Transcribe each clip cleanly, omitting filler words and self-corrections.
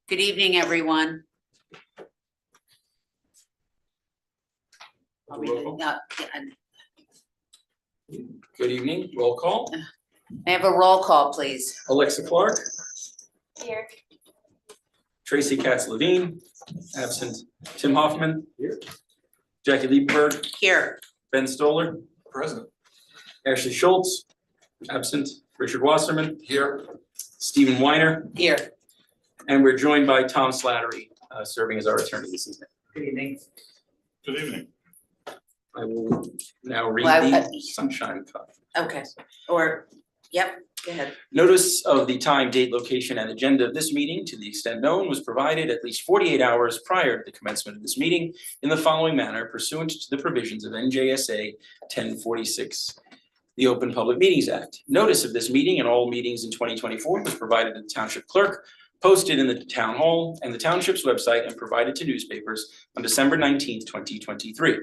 Good evening, everyone. Good evening, roll call. May I have a roll call, please? Alexa Clark, Here. Tracy Katz-Levine, absent. Tim Hoffman. Here. Jackie Lieberberg, Here. Ben Stoller. Present. Ashley Schultz, absent. Richard Wasserman. Here. Stephen Weiner. Here. And we're joined by Tom Slattery, serving as our attorney this evening. Good evening. Good evening. I will now read Well, the sunshine copy. Okay, or, yep, go ahead. Notice of the time, date, location, and agenda of this meeting, to the extent known, was provided at least 48 hours prior to the commencement of this meeting in the following manner pursuant to the provisions of NJSA 1046, the Open Public Meetings Act. Notice of this meeting and all meetings in 2024 was provided to the township clerk, posted in the town hall and the township's website, and provided to newspapers on December 19th, 2023.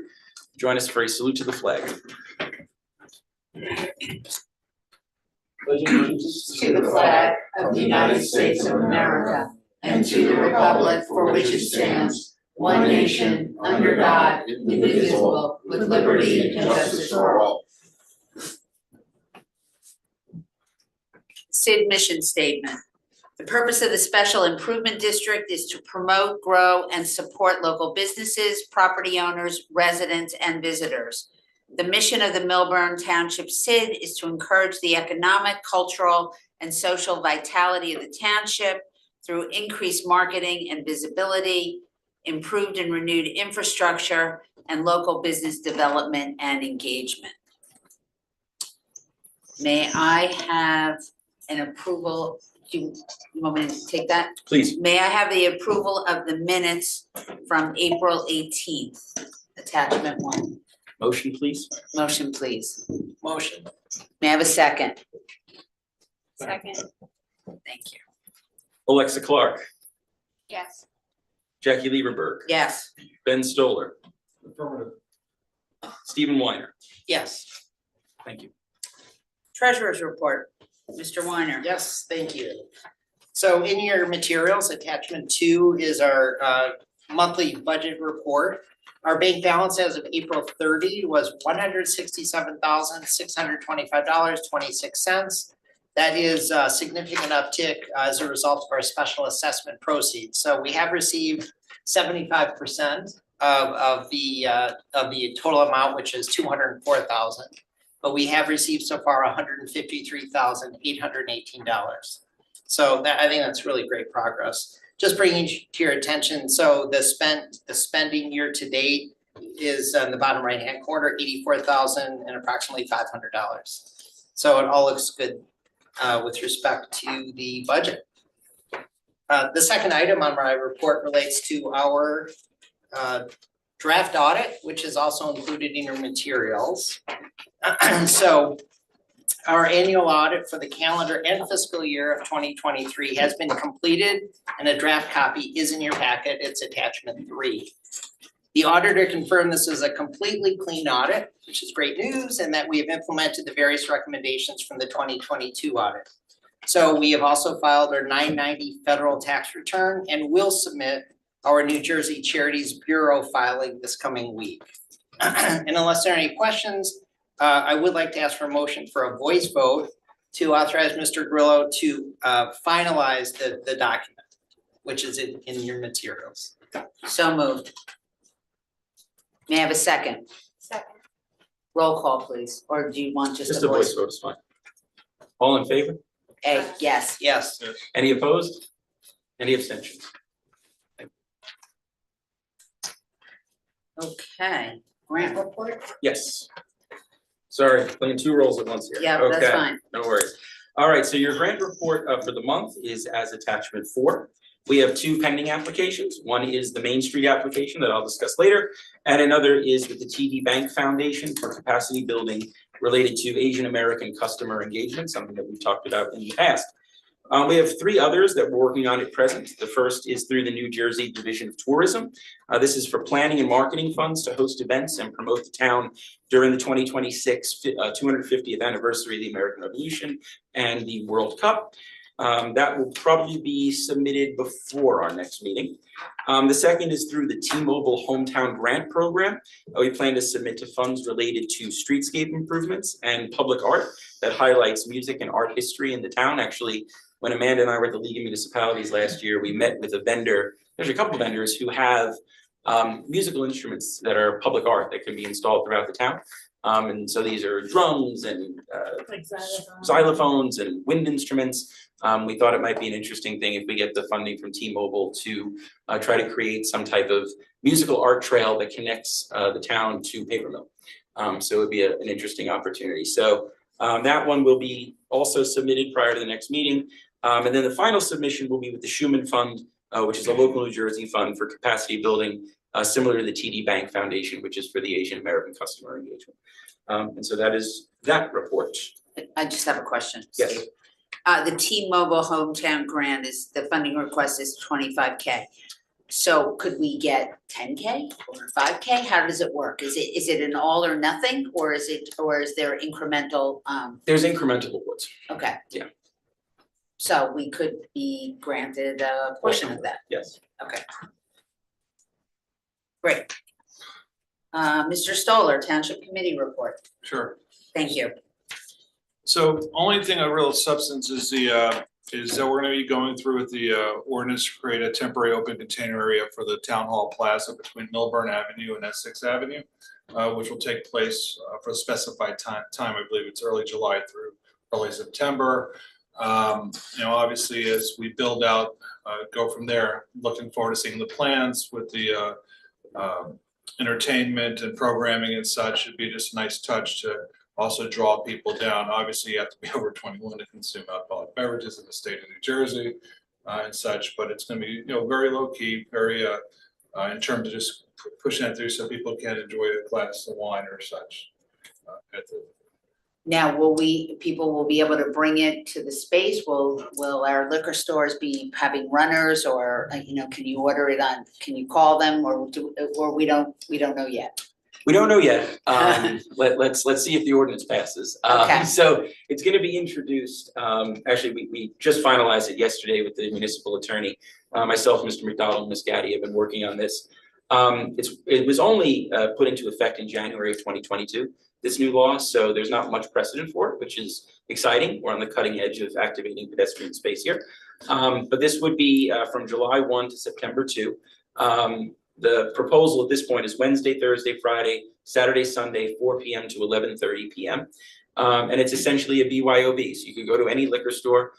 Join us for a salute to the flag. To the flag of the United States of America and to the republic for which it stands, one nation, under God, indivisible, with liberty and justice for all. Sid mission statement. The purpose of the Special Improvement District is to promote, grow, and support local businesses, property owners, residents, and visitors. The mission of the Millburn Township SID is to encourage the economic, cultural, and social vitality of the township through increased marketing and visibility, improved and renewed infrastructure, and local business development and engagement. May I have an approval? Do you want me to take that? Please. May I have the approval of the minutes from April 18th, attachment 1? Motion, please. Motion, please. Motion. May I have a second? Second. Thank you. Alexa Clark, Yes. Jackie Lieberberg, Yes. Ben Stoller. Affirmative. Stephen Weiner. Yes. Thank you. Treasurer's report, Mr. Weiner. Yes, thank you. So in your materials, attachment 2 is our monthly budget report. Our bank balance as of April 30 was $167,625.26. That is a significant uptick as a result of our special assessment proceeds. So we have received 75% of the total amount, which is $204,000. But we have received so far $153,818. So that, I think that's really great progress. Just bringing to your attention, so the spending year to date is on the bottom right hand corner, $84,000 and approximately $500. So it all looks good with respect to the budget. The second item on my report relates to our draft audit, which is also included in your materials. So our annual audit for the calendar and fiscal year of 2023 has been completed, and a draft copy is in your packet. It's attachment 3. The auditor confirmed this is a completely clean audit, which is great news, and that we have implemented the various recommendations from the 2022 audit. So we have also filed our 990 federal tax return and will submit our New Jersey Charities Bureau filing this coming week. And unless there are any questions, I would like to ask for a motion for a voice vote to authorize Mr. Grillo to finalize the document, which is in your materials. So moved. May I have a second? Second. Roll call, please, or do you want just Just a a voice voice? vote is fine. All in favor? Yes. Yes. Any opposed? Any abstentions? Okay, grant report? Yes. Sorry, playing 2 roles at once here. Yeah, that's Okay, fine. no worries. All right, so your grant report for the month is as attachment 4. We have 2 pending applications. One is the Main Street application that I'll discuss later, and another is with the TD Bank Foundation for capacity building related to Asian American customer engagement, something that we've talked about in the past. We have 3 others that we're working on at present. The first is through the New Jersey Division of Tourism. This is for planning and marketing funds to host events and promote the town during the 2026 250th anniversary of the American Revolution and the World Cup. That will probably be submitted before our next meeting. The second is through the T-Mobile Hometown Grant Program. We plan to submit to funds related to streetscape improvements and public art that highlights music and art history in the town. Actually, when Amanda and I were at the League of Municipalities last year, we met with a vendor. There's a couple of vendors who have musical instruments that are public art that can be installed throughout the town. And so these are drums and xylophones and wind instruments. We thought it might be an interesting thing if we get the funding from T-Mobile to try to create some type of musical art trail that connects the town to Paper Mill. So it would be an interesting opportunity. So that one will be also submitted prior to the next meeting. And then the final submission will be with the Schumann Fund, which is a local New Jersey fund for capacity building, similar to the TD Bank Foundation, which is for the Asian American customer engagement. And so that is that report. I just have a question. Yes. Steve. The T-Mobile Hometown Grant the funding request is 25K. So could we get 10K or 5K? How does it work? Is it an all or nothing, or is there incremental? There's incremental awards. Okay. Yeah. So we could be granted a portion of that. Yes. Okay. Great. Mr. Stoller, Township Committee report. Sure. Thank you. So only thing of real substance is that we're gonna be going through with the ordinance to create a temporary open container area for the Town Hall Plaza between Millburn Avenue and Essex Avenue, which will take place for a specified time. I believe it's early July through early September. Obviously, as we build out, go from there, looking forward to seeing the plans with the entertainment and programming and such. It'd be just a nice touch to also draw people down. Obviously, you have to be over 21 to consume alcoholic beverages in the state of New Jersey and such, but it's gonna be, very low key, very in terms of just pushing it through so people can enjoy a glass of wine or such. Now, people will be able to bring it to the space? Will our liquor stores be having runners, or, can you order it can you call them, or we don't know yet? We don't know yet. Let's see if the ordinance passes. Okay. So it's gonna be introduced, actually, we just finalized it yesterday with the municipal attorney. Myself, Mr. McDonald, Ms. Gaddy have been working on this. It was only put into effect in January of 2022, this new law, so there's not much precedent for it, which is exciting. We're on the cutting edge of activating pedestrian space here. But this would be from July 1 to September 2. The proposal at this point is Wednesday, Thursday, Friday, Saturday, Sunday, 4 p.m. to 11:30 p.m. And it's essentially a BYOB. So you could go to any liquor store,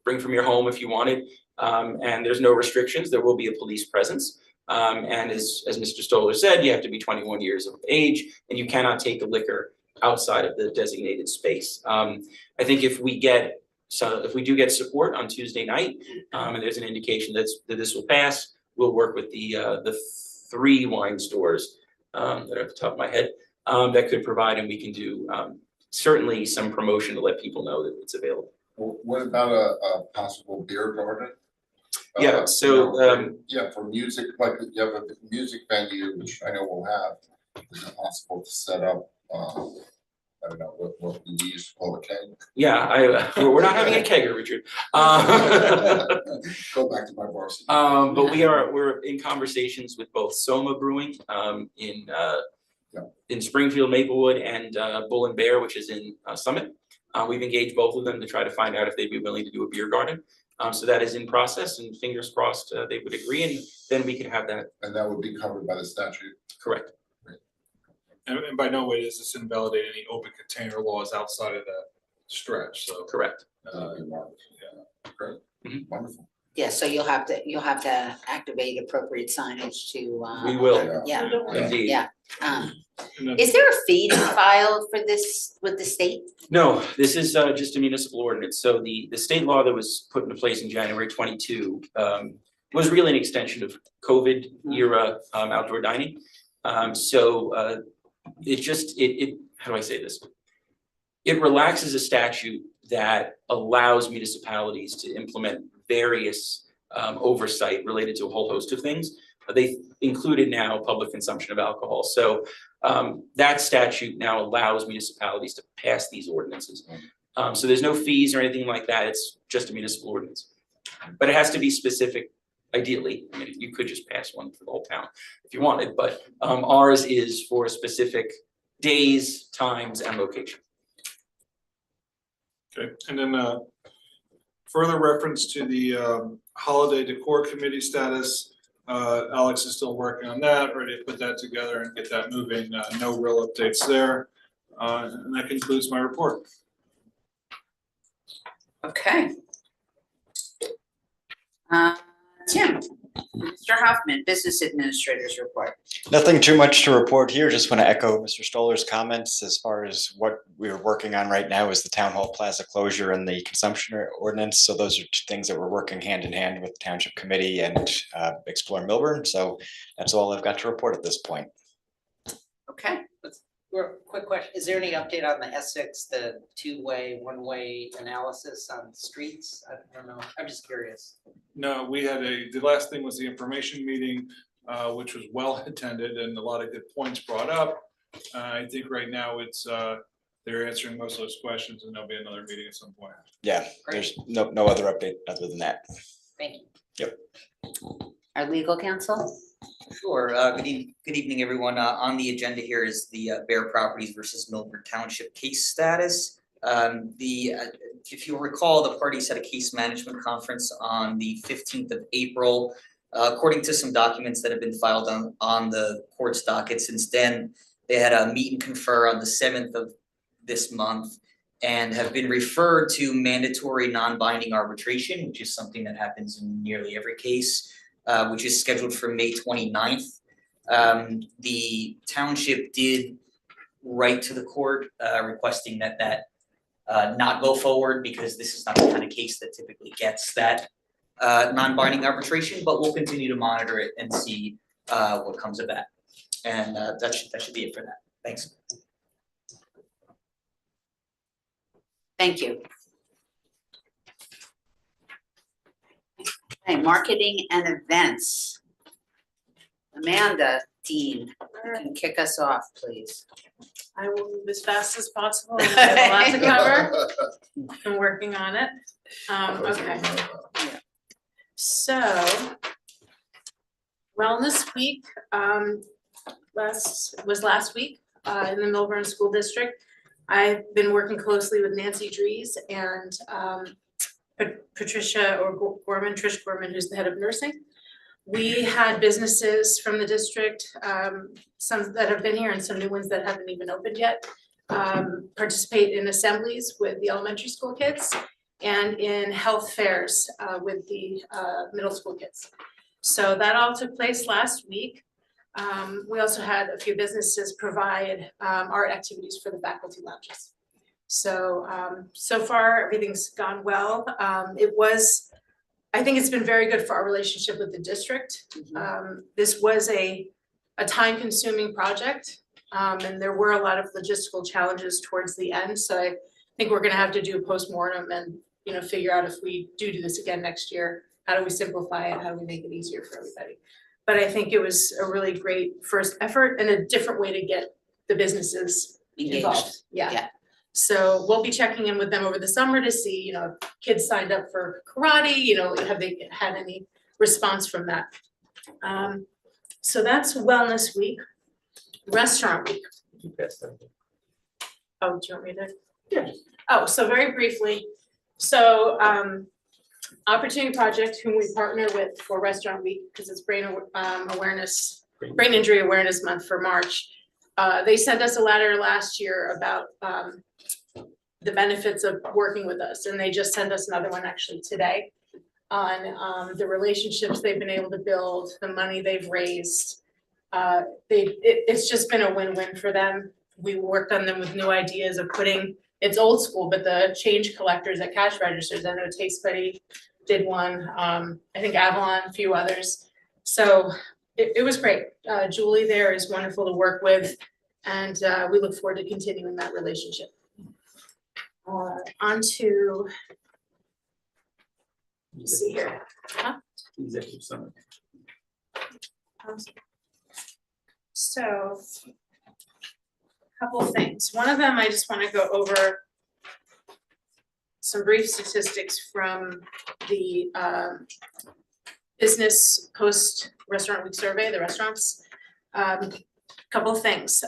bring from your home if you wanted, and there's no restrictions. There will be a police presence. And as Mr. Stoller said, you have to be 21 years of age, and you cannot take the liquor outside of the designated space. I think if we do get support on Tuesday night, and there's an indication that this will pass, we'll work with the 3 wine stores that are at the top of my head that could provide, and we can do certainly some promotion to let people know that it's available. Well, what about a possible beer garden? Yeah, so for music, like you have a music venue, which I know we'll have. Is it possible to set up? I don't know what we used to call a keg. Yeah, we're not having a kegger, Richard. Go back to my varsity. But we're in conversations with both Soma Brewing in Springfield, Maplewood, and Bull and Bear, which is in Summit. We've engaged both of them to try to find out if they'd be willing to do a beer garden. So that is in process, and fingers crossed they would agree, and then we could have that. And that would be covered by the statute. Correct. And by no way does this invalidate any open container laws outside of that stretch, so. Correct. Great. Mhm. Wonderful. Yeah, so you'll have to activate appropriate signage to. We will. Yeah, Indeed. yeah. And then- Is there a fee to file for this with the state? No, this is just a municipal ordinance. So the state law that was put into place in January 22 was really an extension of COVID era outdoor dining. So it how do I say this? It relaxes a statute that allows municipalities to implement various oversight related to a whole host of things. They included now public consumption of alcohol. So that statute now allows municipalities to pass these ordinances. So there's no fees or anything like that, it's just a municipal ordinance. But it has to be specific, ideally, I mean, you could just pass one for the whole town if you wanted, but ours is for specific days, times, and location. Okay, and then further reference to the holiday decor committee status. Alex is still working on that, ready to put that together and get that moving. No real updates there. And that concludes my report. Okay. Tim, Mr. Hoffman, Business Administrator's report. Nothing too much to report here. Just want to echo Mr. Stoller's comments as far as what we're working on right now is the Town Hall Plaza closure and the consumption ordinance. So those are two things that we're working hand in hand with the Township Committee and Explore Millburn. So that's all I've got to report at this point. Okay. Quick question, is there any update on the Essex, the two-way, one-way analysis on streets? I don't know, I'm just curious. No, we had the last thing was the information meeting, which was well attended and a lot of good points brought up. I think right now it's, they're answering most of those questions and there'll be another meeting at some point. Yeah, there's no other update other than that. Thank you. Yep. Our legal counsel? Sure, good evening, everyone. On the agenda here is the Bear Properties versus Millburn Township case status. If you'll recall, the parties had a case management conference on the 15th of April. According to some documents that have been filed on the court's docket since then, they had a meet and confer on the 7th of this month and have been referred to mandatory non-binding arbitration, which is something that happens in nearly every case. Which is scheduled for May 29th. The township did write to the court requesting that not go forward because this is not the kind of case that typically gets that non-binding arbitration, but we'll continue to monitor it and see what comes of that. And that should be it for that. Thanks. Thank you. Okay, marketing and events. Amanda Dean, you can kick us off, please. I will move as fast as possible. I have a lot to cover. I'm working on it. Okay. So, Wellness Week, last week in the Millburn School District. I've been working closely with Nancy Dries and Patricia Gorman, Trish Gorman, who's the head of nursing. We had businesses from the district, some that have been here and some new ones that haven't even opened yet, participate in assemblies with the elementary school kids and in health fairs with the middle school kids. So that all took place last week. We also had a few businesses provide art activities for the faculty lounges. So, so far, everything's gone well. I think it's been very good for our relationship with the district. This was a time-consuming project, and there were a lot of logistical challenges towards the end. So I think we're gonna have to do a postmortem and, figure out if we do this again next year, how do we simplify it? How do we make it easier for everybody? But I think it was a really great first effort and a different way to get the businesses involved. Yeah. So we'll be checking in with them over the summer to see, if kids signed up for karate, have they had any response from that? So that's Wellness Week. Restaurant Week. Oh, do you want me to? Yeah. Oh, so very briefly, so Opportunity Project, whom we partner with for Restaurant Week, because it's Brain Injury Awareness Month for March. They sent us a letter last year about the benefits of working with us, and they just sent us another one actually today on the relationships they've been able to build, the money they've raised. It's just been a win-win for them. We worked on them with new ideas of it's old school, but the change collectors at cash registers. I know Taste Buddy did one, I think Avalon, a few others. So it was great. Julie there is wonderful to work with, and we look forward to continuing that relationship. On to, let's see here. Executive summary. So, a couple of things. One of them I just want to go over some brief statistics from the Business Post Restaurant Week survey, the restaurants. Couple of things.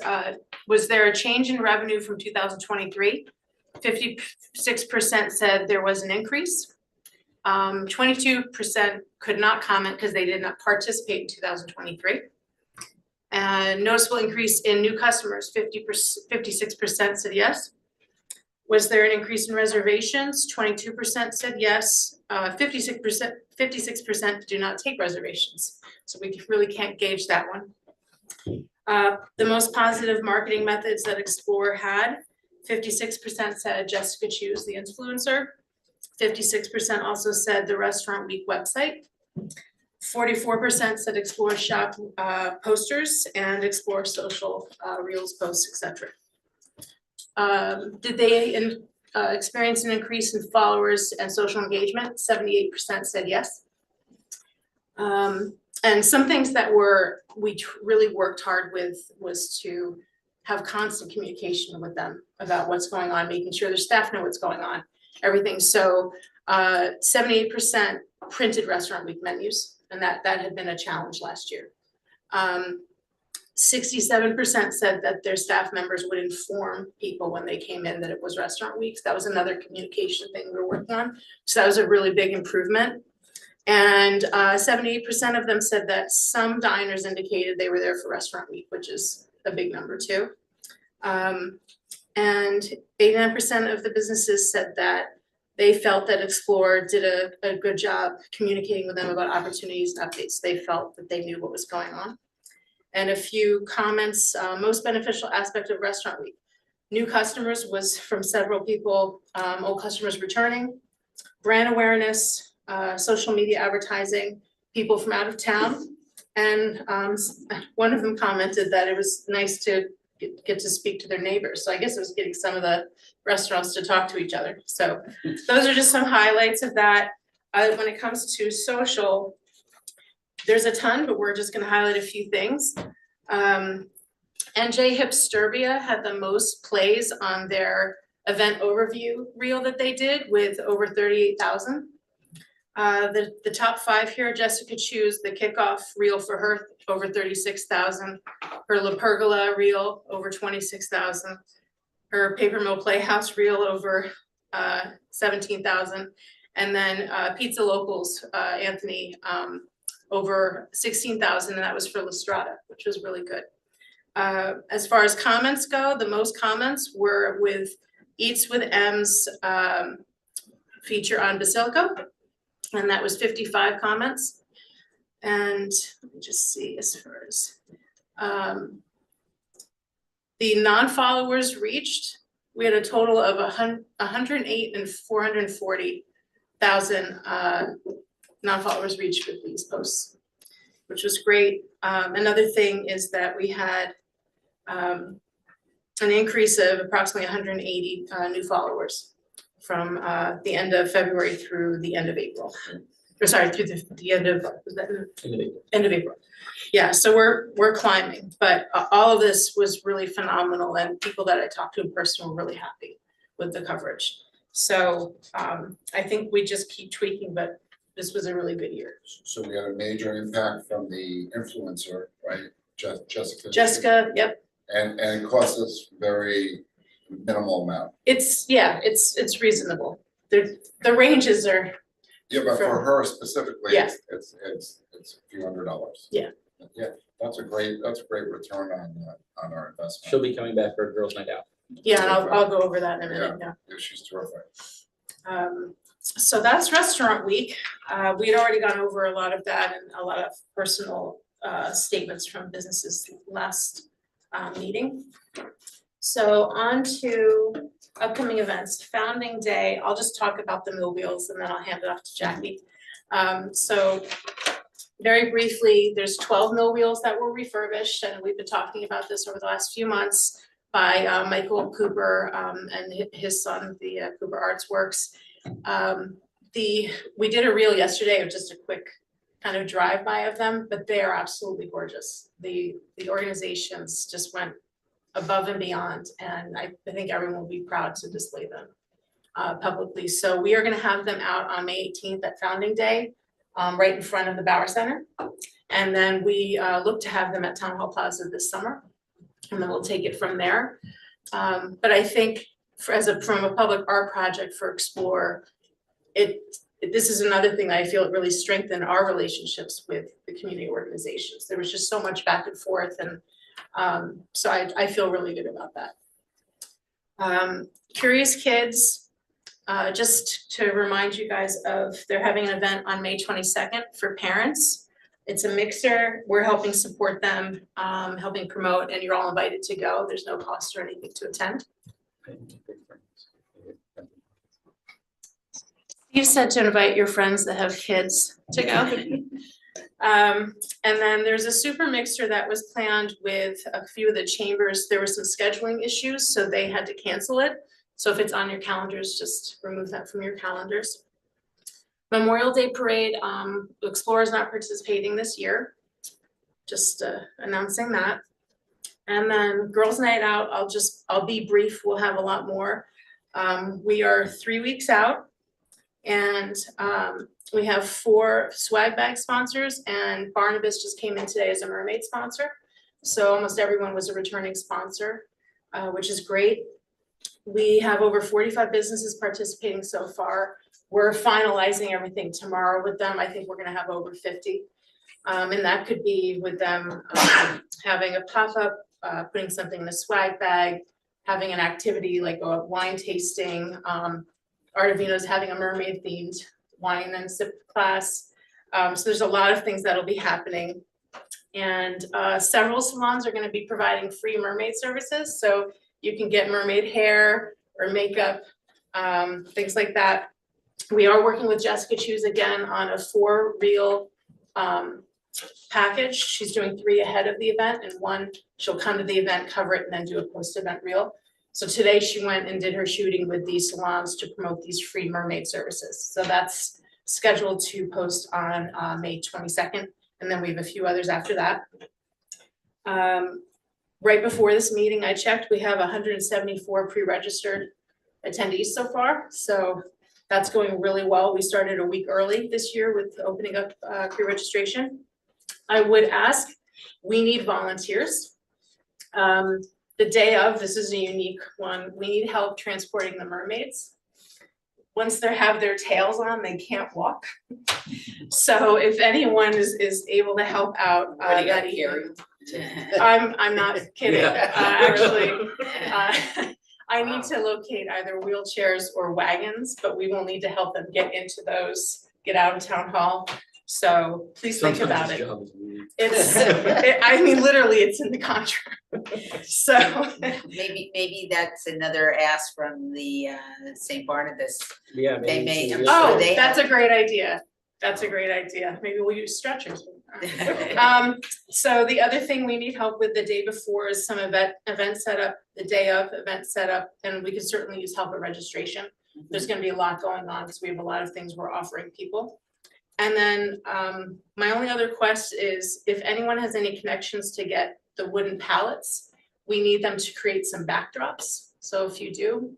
Was there a change in revenue from 2023? 56% said there was an increase. 22% could not comment because they did not participate in 2023. Noticeable increase in new customers, 56% said yes. Was there an increase in reservations? 22% said yes. 56% do not take reservations. So we really can't gauge that one. The most positive marketing methods that Explore had, 56% said Jessica Choose, the influencer. 56% also said the Restaurant Week website. 44% said Explore Shop posters and Explore social reels posts, etc. Did they experience an increase in followers and social engagement? 78% said yes. And some things that we really worked hard with was to have constant communication with them about what's going on, making sure their staff know what's going on, everything. So 78% printed Restaurant Week menus, and that had been a challenge last year. 67% said that their staff members would inform people when they came in that it was Restaurant Weeks. That was another communication thing we were working on. So that was a really big improvement. And 78% of them said that some diners indicated they were there for Restaurant Week, which is a big number too. And 89% of the businesses said that they felt that Explore did a good job communicating with them about opportunities and updates. They felt that they knew what was going on. And a few comments, most beneficial aspect of Restaurant Week. New customers was from several people, old customers returning, brand awareness, social media advertising, people from out of town. And one of them commented that it was nice to get to speak to their neighbors. So I guess it was getting some of the restaurants to talk to each other. So those are just some highlights of that. When it comes to social, there's a ton, but we're just gonna highlight a few things. NJ Hipsterbia had the most plays on their event overview reel that they did with over 38,000. The top 5 here, Jessica Choose, the kickoff reel for her, over 36,000. Her La Pergola reel, over 26,000. Her Paper Mill Playhouse reel, over 17,000. And then Pizza Locals, Anthony, over 16,000, and that was for La Strada, which was really good. As far as comments go, the most comments were with Eats with M's feature on Basilico. And that was 55 comments. And let me just see as far as the non-followers reached, we had a total of 108 and 440,000 non-followers reached with these posts, which was great. Another thing is that we had an increase of approximately 180 new followers from the end of February through the end of April. Or sorry, through the end of, was that end of April? Yeah, so we're climbing, but all of this was really phenomenal, and people that I talked to in person were really happy with the coverage. So I think we just keep tweaking, but this was a really good year. So we had a major impact from the influencer, right? Jessica. Jessica, yep. And it cost us very minimal amount. It's reasonable. The ranges are. Yeah, but for her specifically, Yeah. it's a few $100s. Yeah. Yeah, that's a great return on our investment. She'll be coming back for a girls' night out. Yeah, and I'll go over that in a minute. Yeah. Yeah, she's terrific. So that's Restaurant Week. We had already gone over a lot of that and a lot of personal statements from businesses last meeting. So on to upcoming events. Founding Day, I'll just talk about the mill wheels and then I'll hand it off to Jackie. So very briefly, there's 12 mill wheels that were refurbished, and we've been talking about this over the last few months by Michael Cooper and his son, the Cooper Arts Works. We did a reel yesterday of just a quick kind of drive-by of them, but they are absolutely gorgeous. The organizations just went above and beyond, and I think everyone will be proud to display them. publicly. So we are gonna have them out on May 18th at Founding Day, right in front of the Bauer Center. And then we look to have them at Town Hall Plaza this summer. And then we'll take it from there. But I think from a public art project for Explore, this is another thing that I feel it really strengthened our relationships with the community organizations. There was just so much back and forth, and so I feel really good about that. Curious Kids, just to remind you guys of, they're having an event on May 22nd for parents. It's a mixer. We're helping support them, helping promote, and you're all invited to go. There's no cost or anything to attend. You said to invite your friends that have kids to go. And then there's a super mixer that was planned with a few of the chambers. There were some scheduling issues, so they had to cancel it. So if it's on your calendars, just remove that from your calendars. Memorial Day Parade, Explore is not participating this year. Just announcing that. And then Girls Night Out, I'll be brief, we'll have a lot more. We are 3 weeks out. And we have 4 swag bag sponsors, and Barnabas just came in today as a mermaid sponsor. So almost everyone was a returning sponsor, which is great. We have over 45 businesses participating so far. We're finalizing everything tomorrow with them. I think we're gonna have over 50. And that could be with them having a pop-up, putting something in a swag bag, having an activity like a wine tasting, Artivino's having a mermaid themed wine and sip class. So there's a lot of things that'll be happening. And several salons are gonna be providing free mermaid services. So you can get mermaid hair or makeup, things like that. We are working with Jessica Chews again on a 4-reel package. She's doing 3 ahead of the event, and 1, she'll come to the event, cover it, and then do a post-event reel. So today she went and did her shooting with these salons to promote these free mermaid services. So that's scheduled to post on May 22nd, and then we have a few others after that. Right before this meeting, I checked, we have 174 pre-registered attendees so far. So that's going really well. We started a week early this year with opening up pre-registration. I would ask, we need volunteers. The day of, this is a unique one, we need help transporting the mermaids. Once they have their tails on, they can't walk. So if anyone is able to help out, that evening. I'm not kidding, actually. I need to locate either wheelchairs or wagons, but we will need to help them get into those, get out of town hall. So please think about it. I mean, literally, it's in the contract. So Maybe that's another ask from the St. Barnabas. Yeah. They may, I'm sure oh, they that's have. a great idea. That's a great idea. Maybe we'll use stretchers. So the other thing we need help with the day before is some event setup, the day of event setup, and we could certainly use help at registration. There's gonna be a lot going on because we have a lot of things we're offering people. And then my only other request is if anyone has any connections to get the wooden pallets, we need them to create some backdrops. So if you do,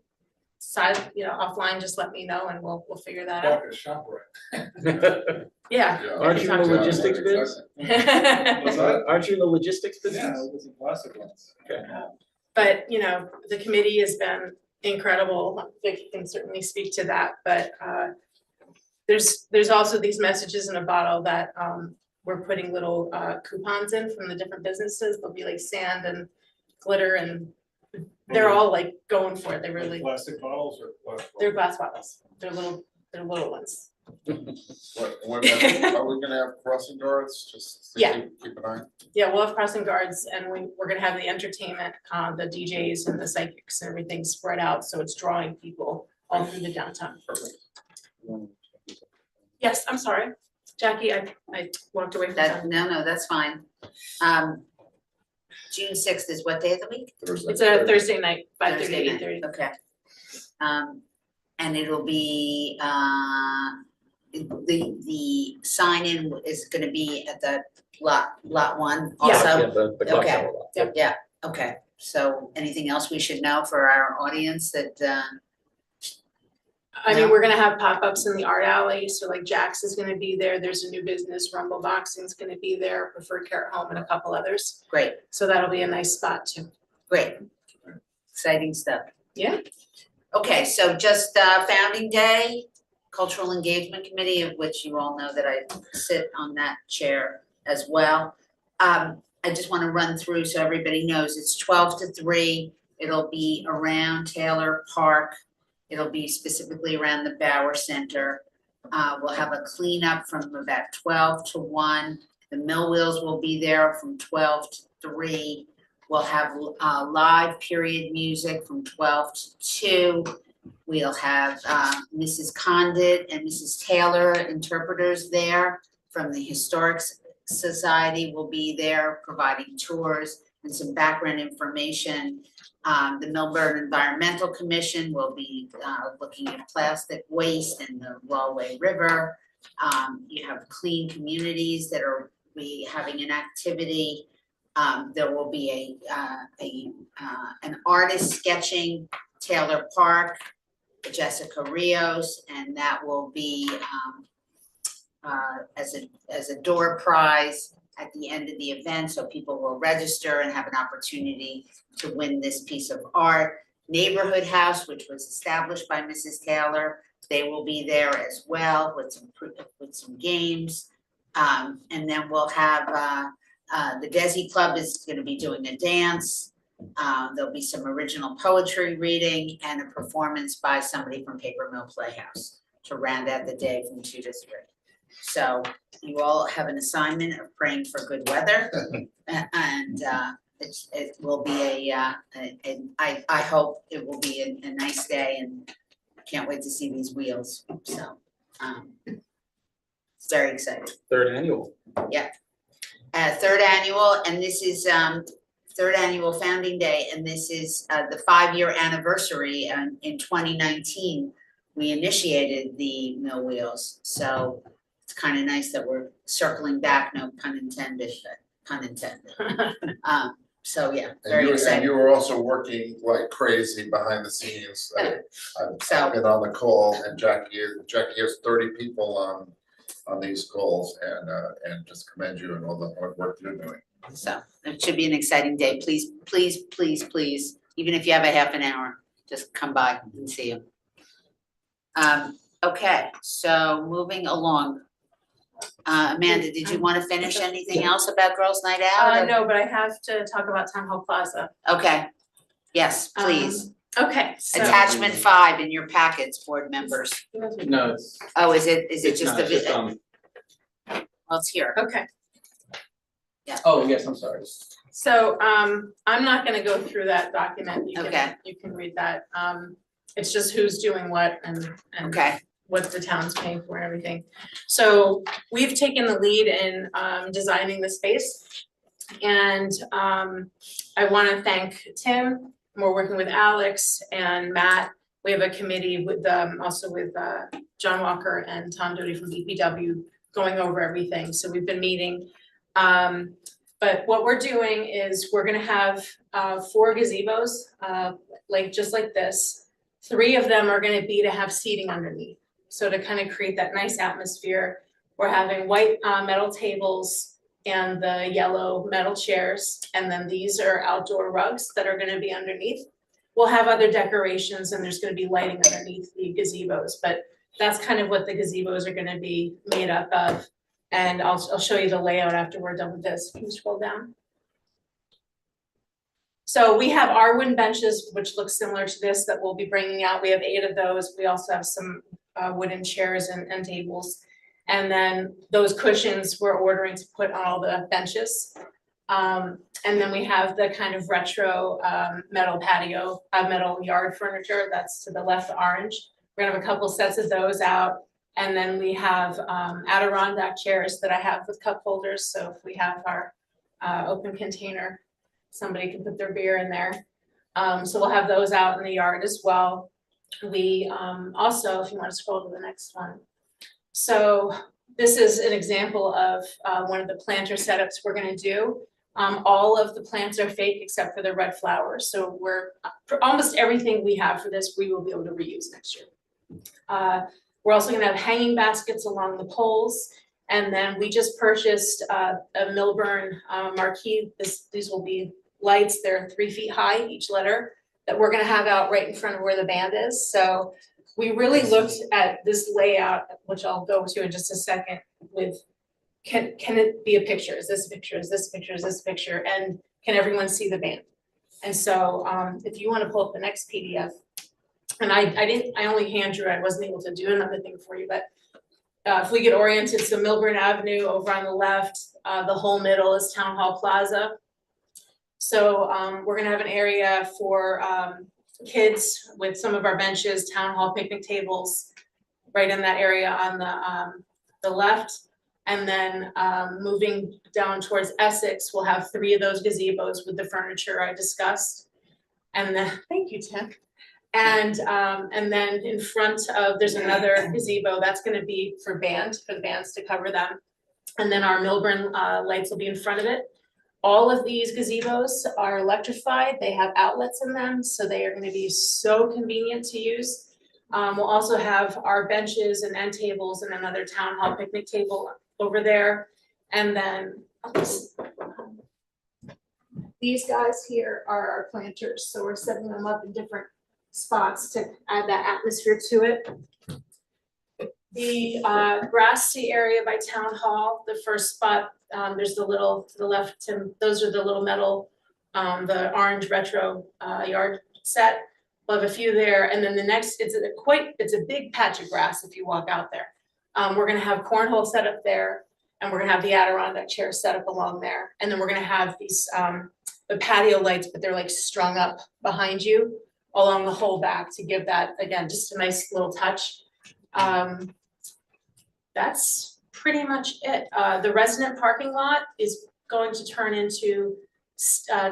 offline, just let me know and we'll figure that out. Walk a shop right. Yeah. Aren't you in the logistics biz? But Aren't you in the logistics business? Yeah, with some plastic ones. the committee has been incredible. Vicky can certainly speak to that, but there's also these messages in a bottle that we're putting little coupons in from the different businesses. They'll be like sand and glitter, and they're all like going for it. They really, Plastic bottles or plastic? they're glass bottles. They're little ones. What about, are we gonna have crossing guards, just to Yeah. keep an eye? Yeah, we'll have crossing guards, and we're gonna have the entertainment, the DJs and the psychics and everything spread out, so it's drawing people all through the downtown. Yes, I'm sorry, Jackie, I walked away from that. No, that's fine. June 6th is what day of the week? It's a Thursday night, 5:30, Thursday night, 8:30. Okay. And it'll be, the sign-in is gonna be at the lot 1 also? The clock Okay. tower lot. Yeah, okay. So anything else we should know for our audience that, No. mean, we're gonna have pop-ups in the art alley, so like Jack's is gonna be there, there's a new business, Rumble Boxing's gonna be there, Preferred Care at Home and a couple others. Great, So that'll be a nice spot too. great. Exciting stuff. Yeah. Okay, so just Founding Day, Cultural Engagement Committee, of which you all know that I sit on that chair as well. I just wanna run through so everybody knows, it's 12 to 3, it'll be around Taylor Park. It'll be specifically around the Bauer Center. We'll have a cleanup from about 12 to 1. The Mill Wheels will be there from 12 to 3. We'll have live period music from 12 to 2. We'll have Mrs. Condit and Mrs. Taylor interpreters there from the Historic Society will be there providing tours and some background information. The Millburn Environmental Commission will be looking at plastic waste in the Wallway River. You have Clean Communities that are having an activity. There will be an artist sketching Taylor Park, Jessica Rios, and that will be as a door prize at the end of the event, so people will register and have an opportunity to win this piece of art. Neighborhood House, which was established by Mrs. Taylor, they will be there as well with some games. And then we'll have the Desi Club is gonna be doing a dance. There'll be some original poetry reading and a performance by somebody from Paper Mill Playhouse to round out the day from 2 to 3. So you all have an assignment of praying for good weather, and it will be I hope it will be a nice day, and can't wait to see these wheels. So it's very exciting. Third annual. Third annual, and this is third annual Founding Day, and this is the 5-year anniversary. In 2019, we initiated the Mill Wheels, so it's kind of nice that we're circling back, no pun intended, but pun intended. So yeah, very excited. And you were also working like crazy behind the scenes. So- I've been on the call, and Jackie has 30 people on these calls, and just commend you and all the hard work you're doing. So it should be an exciting day. Please, please, please, please, even if you have a half an hour, just come by and see you. Okay, so moving along. Amanda, did you want to finish anything else about Girls' Night Out? or- No, but I have to talk about Town Hall Plaza. Okay, yes, please. Okay, so. Attachment 5 in your packets, board members. No, it's. Oh, is it It's just not, it's just, well, it's here. Okay, oh, yes, I'm sorry. so I'm not gonna go through that document, Okay. you can read that. It's just who's doing what and Okay, what the town's paying for and everything. So we've taken the lead in designing the space. And I wanna thank Tim, we're working with Alex and Matt. We have a committee with also with John Walker and Tom Doty from DPW going over everything, so we've been meeting. But what we're doing is we're gonna have 4 gazebos, just like this. 3 of them are gonna be to have seating underneath. So to kind of create that nice atmosphere, we're having white metal tables and the yellow metal chairs. And then these are outdoor rugs that are gonna be underneath. We'll have other decorations and there's gonna be lighting underneath the gazebos, but that's kind of what the gazebos are gonna be made up of. And I'll show you the layout after we're done with this. Can you scroll down? So we have our wooden benches, which look similar to this, that we'll be bringing out. We have 8 of those. We also have some wooden chairs and tables. And then those cushions we're ordering to put on all the benches. And then we have the kind of retro metal patio, metal yard furniture that's to the left, the orange. We're gonna have a couple sets of those out. And then we have Adirondack chairs that I have with cup holders. So if we have our open container, somebody can put their beer in there. So we'll have those out in the yard as well. We also, if you want to scroll to the next one. So this is an example of one of the planter setups we're gonna do. All of the plants are fake except for the red flowers. So we're, for almost everything we have for this, we will be able to reuse next year. We're also gonna have hanging baskets along the poles. And then we just purchased a Millburn marquee. These will be lights, they're 3 feet high, each letter, that we're gonna have out right in front of where the band is. So we really looked at this layout, which I'll go to in just a second, with can it be a picture? Is this a picture? Is this a picture? Is this a picture? And can everyone see the band? And so if you wanna pull up the next PDF, and I only hand drew, I wasn't able to do another thing for you, but if we get oriented, so Millburn Avenue over on the left, the whole middle is Town Hall Plaza. So we're gonna have an area for kids with some of our benches, Town Hall picnic tables, right in that area on the left. And then moving down towards Essex, we'll have 3 of those gazebos with the furniture I discussed. And then, thank you, Tim. And then in front of, there's another gazebo that's gonna be for the bands to cover them. And then our Millburn lights will be in front of it. All of these gazebos are electrified, they have outlets in them, so they are gonna be so convenient to use. We'll also have our benches and end tables and another town hall picnic table over there. And then these guys here are our planters, so we're setting them up in different spots to add that atmosphere to it. The grassy area by Town Hall, the first spot, there's the little to the left, and those are the little metal, the orange retro yard set. We'll have a few there, and then the next, it's a big patch of grass if you walk out there. We're gonna have cornhole set up there, and we're gonna have the Adirondack chair set up along there, and then we're gonna have these the patio lights, but they're like strung up behind you along the whole back to give that, again, just a nice little touch. That's pretty much it. The resident parking lot is going to turn into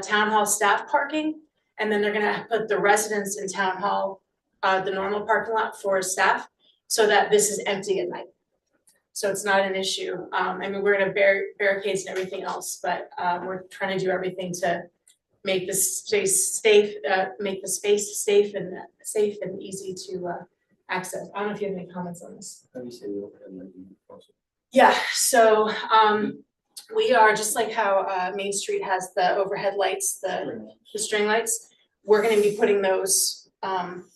town hall staff parking. And then they're gonna put the residents in town hall, the normal parking lot for staff, so that this is empty at night. So it's not an issue. I mean, we're gonna barricades and everything else, but we're trying to do everything to make the space safe, and easy to access. I don't know if you have any comments on this. Yeah, so we are, just like how Main Street has the overhead lights, the string lights, we're gonna be putting those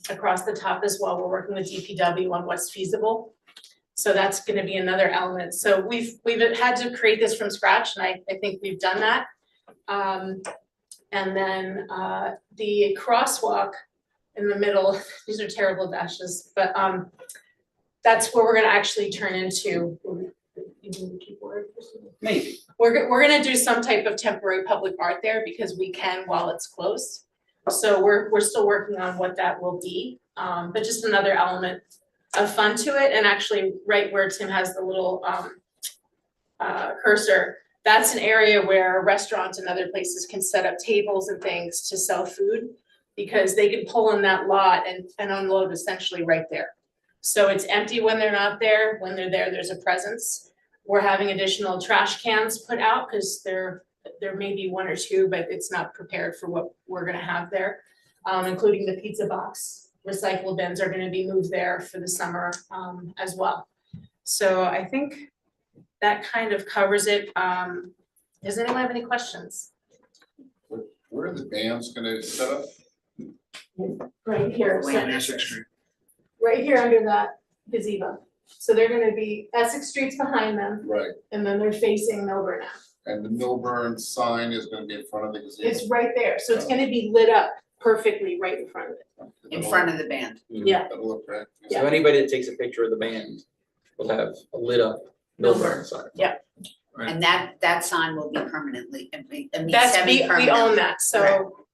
across the top as well. We're working with DPW on what's feasible. So that's gonna be another element. So we've had to create this from scratch, and I think we've done that. And then the crosswalk in the middle, these are terrible dashes, but that's where we're gonna actually turn into, Maybe. we're gonna do some type of temporary public art there because we can while it's closed. So we're still working on what that will be, but just another element of fun to it. And actually right where Tim has the little cursor, that's an area where restaurants and other places can set up tables and things to sell food, because they can pull in that lot and unload essentially right there. So it's empty when they're not there. When they're there, there's a presence. We're having additional trash cans put out because there may be 1 or 2, but it's not prepared for what we're gonna have there, including the pizza box. Recycle bins are gonna be moved there for the summer as well. So I think that kind of covers it. Does anyone have any questions? Where are the bands gonna set up? Right here, so- On Essex Street. right here under that gazebo. So they're gonna be, Essex Street's behind them, Right, and then they're facing Millburn now. and the Millburn sign is gonna be in front of the gazebo. It's right there, so it's gonna be lit up perfectly right in front of it. in front of the band. Yeah. That'll look great. So anybody that takes a picture of the band will have a lit up Millburn sign. And that sign will be permanently, I mean, That's, we semi-permanent. own that, so,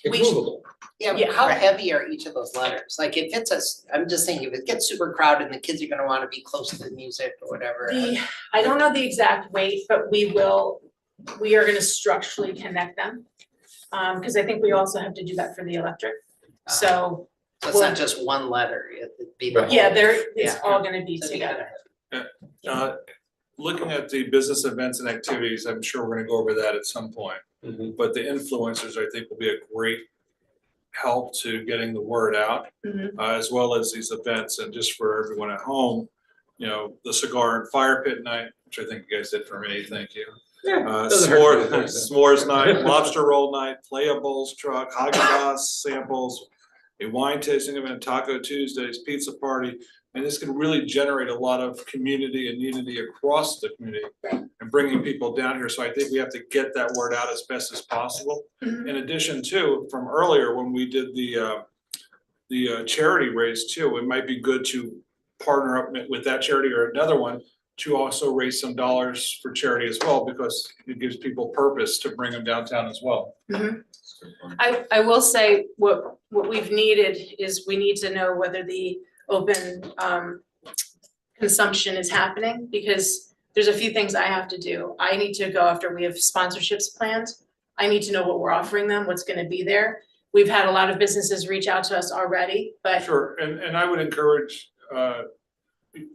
It's We- movable. Yeah, but Yeah, how right. heavy are each of those letters? Like if it's I'm just thinking, if it gets super crowded and the kids are gonna wanna be close to the music or whatever. I don't know the exact weight, but we are gonna structurally connect them. Cause I think we also have to do that for the electric, so, So it's not just one letter, it'd be the Right. yeah, whole- it's Yeah. all gonna be So you together. Looking at the business events and activities, I'm sure we're gonna go over that at some point. Mhm. But the influencers, I think, will be a great help to getting the word out, as well as these events. And just for everyone at home, you know, the cigar and fire pit night, which I think you guys did for me, thank you. doesn't hurt. S'mores night, lobster roll night, play a bowls truck, Haagen-Dazs samples, a wine tasting event, Taco Tuesdays, pizza party. And this can really generate a lot of community and unity across the community and bringing people down here. So I think we have to get that word out as best as possible. In addition to, from earlier, when we did the charity raise too, it might be good to partner up with that charity or another one to also raise some dollars for charity as well, because it gives people purpose to bring them downtown as well. I will say, what we've needed is we need to know whether the open consumption is happening, because there's a few things I have to do. I need to go after, we have sponsorships planned. I need to know what we're offering them, what's gonna be there. We've had a lot of businesses reach out to us already, but Sure, and I would encourage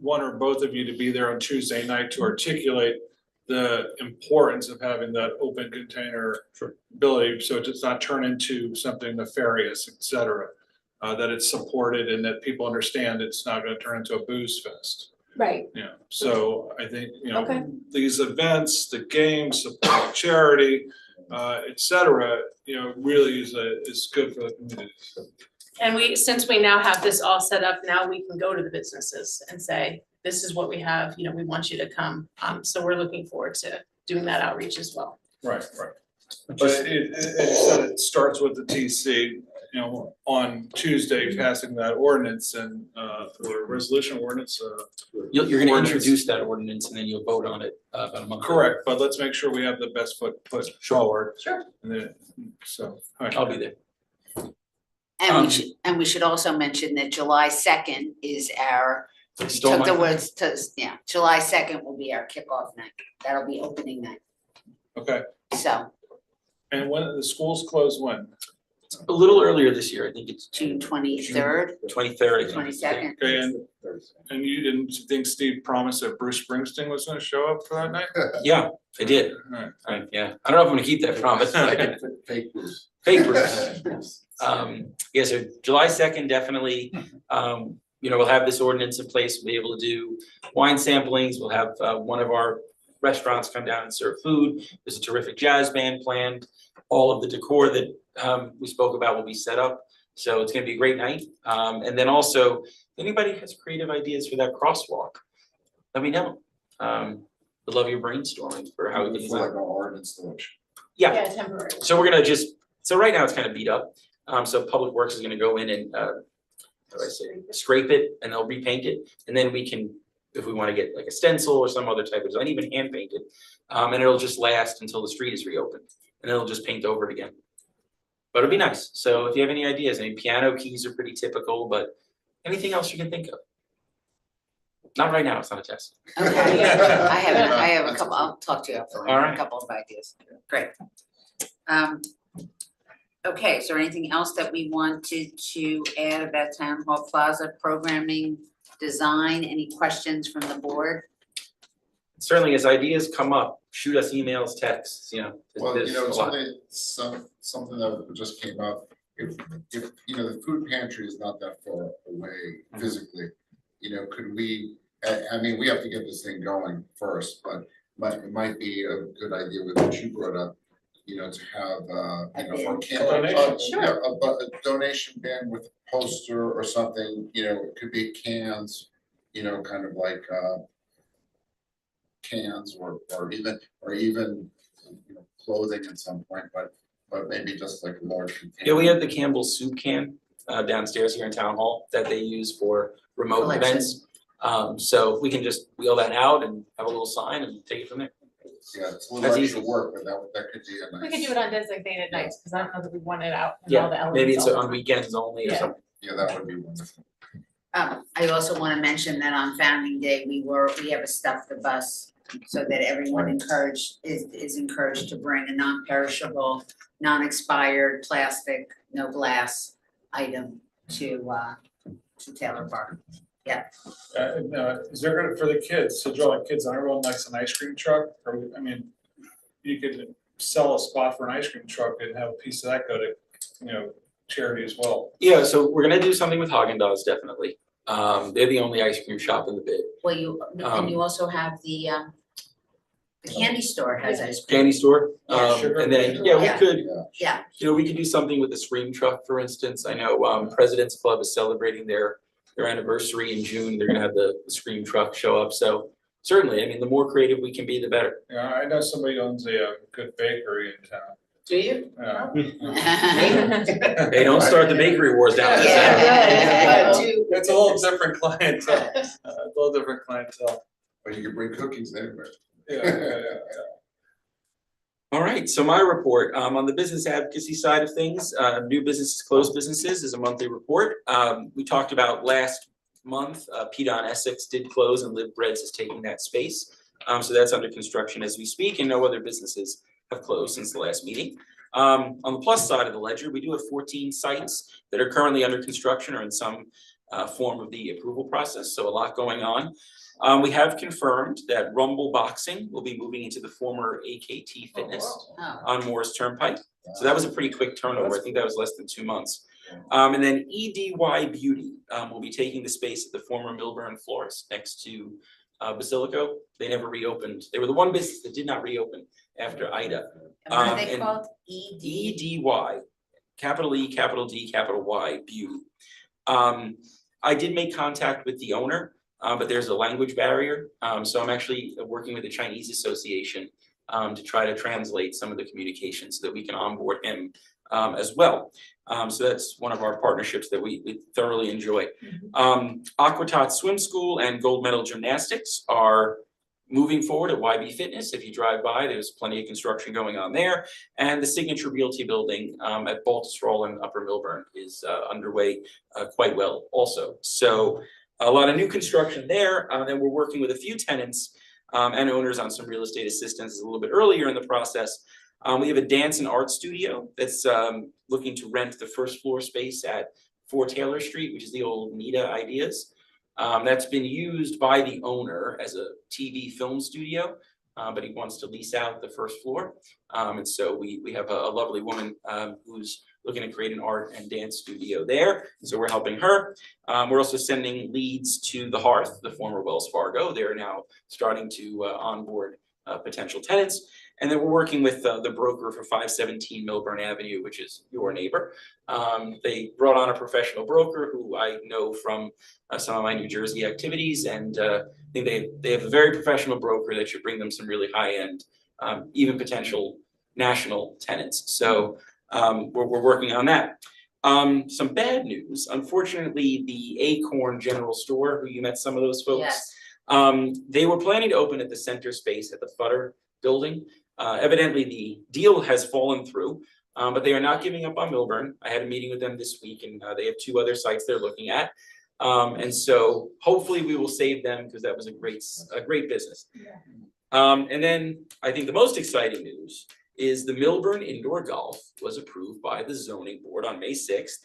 one or both of you to be there on Tuesday night to articulate the importance of having that open container ability, so it does not turn into something nefarious, et cetera. That it's supported and that people understand it's not gonna turn into a booze fest. right, Yeah, so I think, you know, Okay. these events, the games, support charity, et cetera, you know, really is good for the community. and since we now have this all set up, now we can go to the businesses and say, this is what we have, you know, we want you to come. So we're looking forward to doing that outreach as well. Right. But it starts with the TC, you know, on Tuesday passing that ordinance and, or resolution ordinance, You're gonna Ordinance. introduce that ordinance and then you'll vote on it about a month. later. correct, but let's make sure we have the best foot forward. Sure. And then, so, all right. I'll be there. And we should also mention that July 2nd is our, Stole took the my- words to, yeah, July 2nd will be our kickoff night. That'll be opening night. Okay, So and when the schools close when? A little earlier this year, I think it's June 23rd, 23rd. 22nd. Okay, and you didn't think Steve promised that Bruce Springsteen was gonna show up for that night? Yeah, I did. Alright. Yeah, I don't know if I'm gonna keep that promise, but I did. Fake news. Fake Bruce. Yeah, so July 2nd, definitely, you know, we'll have this ordinance in place, we'll be able to do wine samplings, we'll have one of our restaurants come down and serve food. There's a terrific jazz band planned. All of the decor that we spoke about will be set up, so it's gonna be a great night. And then also, if anybody has creative ideas for that crosswalk, let me know. Would love your brainstorming for how we can It's design. like an ordinance solution. Yeah, Temporary. so we're gonna so right now it's kind of beat up. So Public Works is gonna go in and, how do I say, scrape it and they'll repaint it. And then we can, if we wanna get like a stencil or some other type of design, even hand paint it. And it'll just last until the street is reopened and then it'll just paint over it again. But it'll be nice. So if you have any ideas, I mean, piano keys are pretty typical, but anything else you can think of? Not right now, it's not a test. Okay, yeah, I have a couple, I'll talk to you after, All I have right. a couple of ideas. Great. Okay, is there anything else that we wanted to add about Town Hall Plaza programming, design? Any questions from the board? Certainly, as ideas come up, shoot us emails, texts, you know. Well, there's you know, a it's lot. only something that just came up, if, you know, the food pantry is not that far away physically. You know, could we, I mean, we have to get this thing going first, but it might be a good idea with what you brought up, you know, to have, you know, for Donation. yeah, a donation bin with a poster or something, you know, it could be cans, you know, kind of like, cans or even, you know, clothing at some point, but maybe just like a large container. Yeah, we have the Campbell's soup can downstairs here in Town Hall that they use for remote Collection. events. So we can just wheel that out and have a little sign and take it from there. Yeah, it's a That's little easy. extra work, but that could be a nice. We could do it on designated nights, because I don't know that we want it out in all the Yeah, elements. maybe it's all the on time. weekends only or Yeah. something. Yeah, that would be wonderful. I also wanna mention that on Founding Day, we have a stuff the bus, so that everyone is encouraged to bring a non-perishable, non-expired plastic, no glass item to Taylor Park. Is there gonna, for the kids, to draw like kids, everyone likes an ice cream truck, or, I mean, you could sell a spot for an ice cream truck and have a piece of that go to, you know, charity as well. Yeah, so we're gonna do something with Haagen-Dazs, definitely. They're the only ice cream shop in the bid. Well, and you also have the candy store has ice cream. Candy store, Yeah. and then, yeah, we Yeah. could, Yeah, you know, we could do something with the Scream Truck, for instance. I know President's Club is celebrating their anniversary in June. They're gonna have the Scream Truck show up, so certainly, I mean, the more creative we can be, the better. Yeah, I know somebody owns a good bakery in town. Do you? Hey, don't start the bakery wars down there. Yeah. It's a whole different clientele, it's a whole different clientele. But you can bring cookies anywhere. Yeah. All right, so my report, on the business advocacy side of things, new businesses, closed businesses is a monthly report. We talked about last month, PETA on Essex did close and Live Breads is taking that space. So that's under construction as we speak, and no other businesses have closed since the last meeting. On the plus side of the ledger, we do have 14 sites that are currently under construction or in some form of the approval process, so a lot going on. We have confirmed that Rumble Boxing will be moving into the former AKT Fitness on Moore's Turnpike. So that was a pretty quick turnover. I think that was less than 2 months. And then EDY Beauty will be taking the space at the former Millburn Florist next to Basilico. They never reopened. They were the one business that did not reopen after Ida. and what are they and called? ED? EDY, capital E, capital D, capital Y, Beauty. I did make contact with the owner, but there's a language barrier. So I'm actually working with the Chinese Association to try to translate some of the communication so that we can onboard him as well. So that's one of our partnerships that we thoroughly enjoy. Aquatot Swim School and Gold Medal Gymnastics are moving forward at YB Fitness. If you drive by, there's plenty of construction going on there. And the Signature Realty Building at Baltusrol and Upper Millburn is underway quite well also. So a lot of new construction there. And we're working with a few tenants and owners on some real estate assistance a little bit earlier in the process. We have a dance and art studio that's looking to rent the first floor space at 4 Taylor Street, which is the old Nita Ideas. That's been used by the owner as a TV film studio, but he wants to lease out the first floor. And so we have a lovely woman who's looking to create an art and dance studio there. So we're helping her. We're also sending leads to the Hearth, the former Wells Fargo. They're now starting to onboard potential tenants. And then we're working with the broker for 517 Millburn Avenue, which is your neighbor. They brought on a professional broker who I know from some of my New Jersey activities, and I think they have a very professional broker that should bring them some really high-end, even potential national tenants. So we're working on that. Some bad news, unfortunately, the Acorn General Store, who you met some of those folks, Yes. they were planning to open at the center space at the Futter building. Evidently, the deal has fallen through, but they are not giving up on Millburn. I had a meeting with them this week, and they have 2 other sites they're looking at. And so hopefully we will save them because that was a great business. And then I think the most exciting news is the Millburn Indoor Golf was approved by the zoning board on May 6th.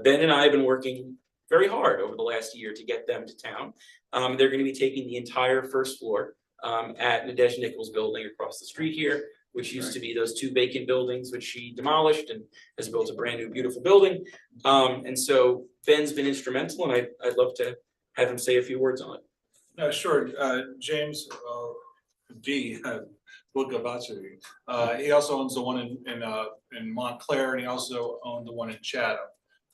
Ben and I have been working very hard over the last year to get them to town. They're going to be taking the entire first floor at Nadej Nichols building across the street here, which used to be those 2 vacant buildings, which she demolished and has built a brand new, beautiful building. And so Ben's been instrumental, and I'd love to have him say a few words on it. Sure, James B. Bugavachi. He also owns the one in Montclair, and he also owned the one in Chatham.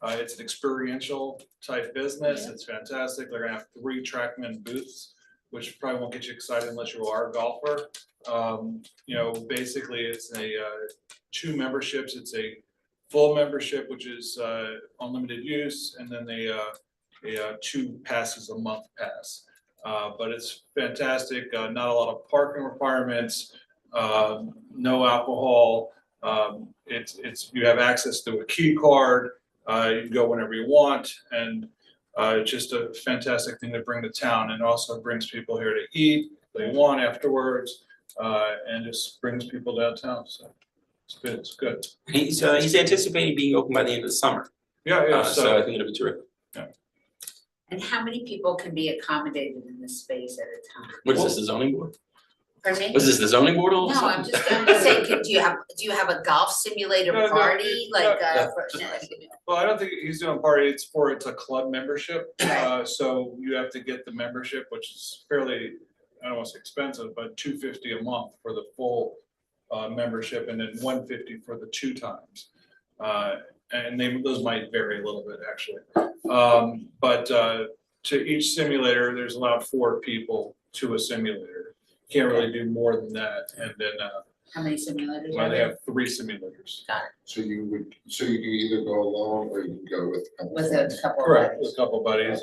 It's an experiential type business. It's fantastic. They're gonna have 3 Trackman booths, which probably won't get you excited unless you are a golfer. You know, basically it's a 2 memberships. It's a full membership, which is unlimited use, and then a 2 passes a month pass. But it's fantastic. Not a lot of parking requirements, no alcohol. It's you have access to a key card. You can go whenever you want, and just a fantastic thing to bring to town, and also brings people here to eat if they want afterwards, and just brings people downtown. So it's good. It's good. He's anticipating being open by the end of the summer. Yeah. So I think it'll be terrific. And how many people can be accommodated in this space at a time? What is this, the zoning board? Pardon me? Was this the zoning board all of a No, sudden? I'm just saying, do you have a golf simulator No, no, party, like, no, Well, I don't think he's doing a party, it's a club membership, Right. so you have to get the membership, which is fairly, I don't wanna say expensive, but $250 a month for the full membership, and then $150 for the 2 times. And those might vary a little bit, actually. But to each simulator, there's allowed 4 people to a simulator. Can't really do more than that, and then how many simulators well, are they there? have 3 simulators. So you can either go alone or you can go with a couple With friends. a couple of Correct, buddies? with a couple buddies.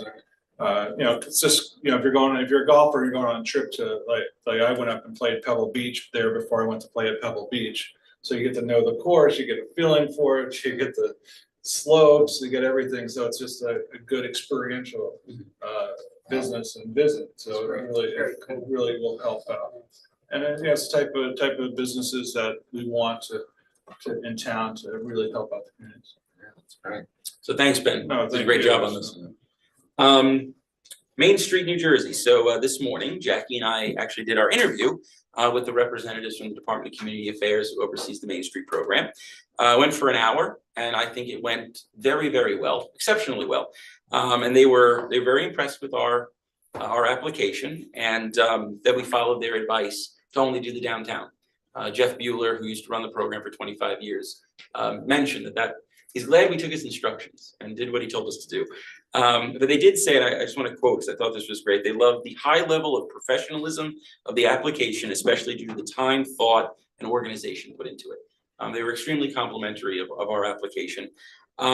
It's just, if you're a golfer, you're going on a trip to, like I went up and played Pebble Beach there before I went to play at Pebble Beach. So you get to know the course, you get a feeling for it, you get the slopes, you get everything, so it's just a good experiential business and visit, so it really will help out. And it's the type of businesses that we want to in town to really help out the communities. Yeah, that's great. So thanks, Ben. No, Did a thank great you. job on this. Main Street, New Jersey. So this morning, Jackie and I actually did our interview with the representatives from the Department of Community Affairs who oversees the Main Street program. Went for an hour, and I think it went very, very well, exceptionally well. And they were very impressed with our application, and that we followed their advice to only do the downtown. Jeff Bueller, who used to run the program for 25 years, mentioned that he's glad we took his instructions and did what he told us to do. But they did say, and I just want to quote, because I thought this was great, they love the high level of professionalism of the application, especially due to the time, thought, and organization put into it. They were extremely complimentary of our application.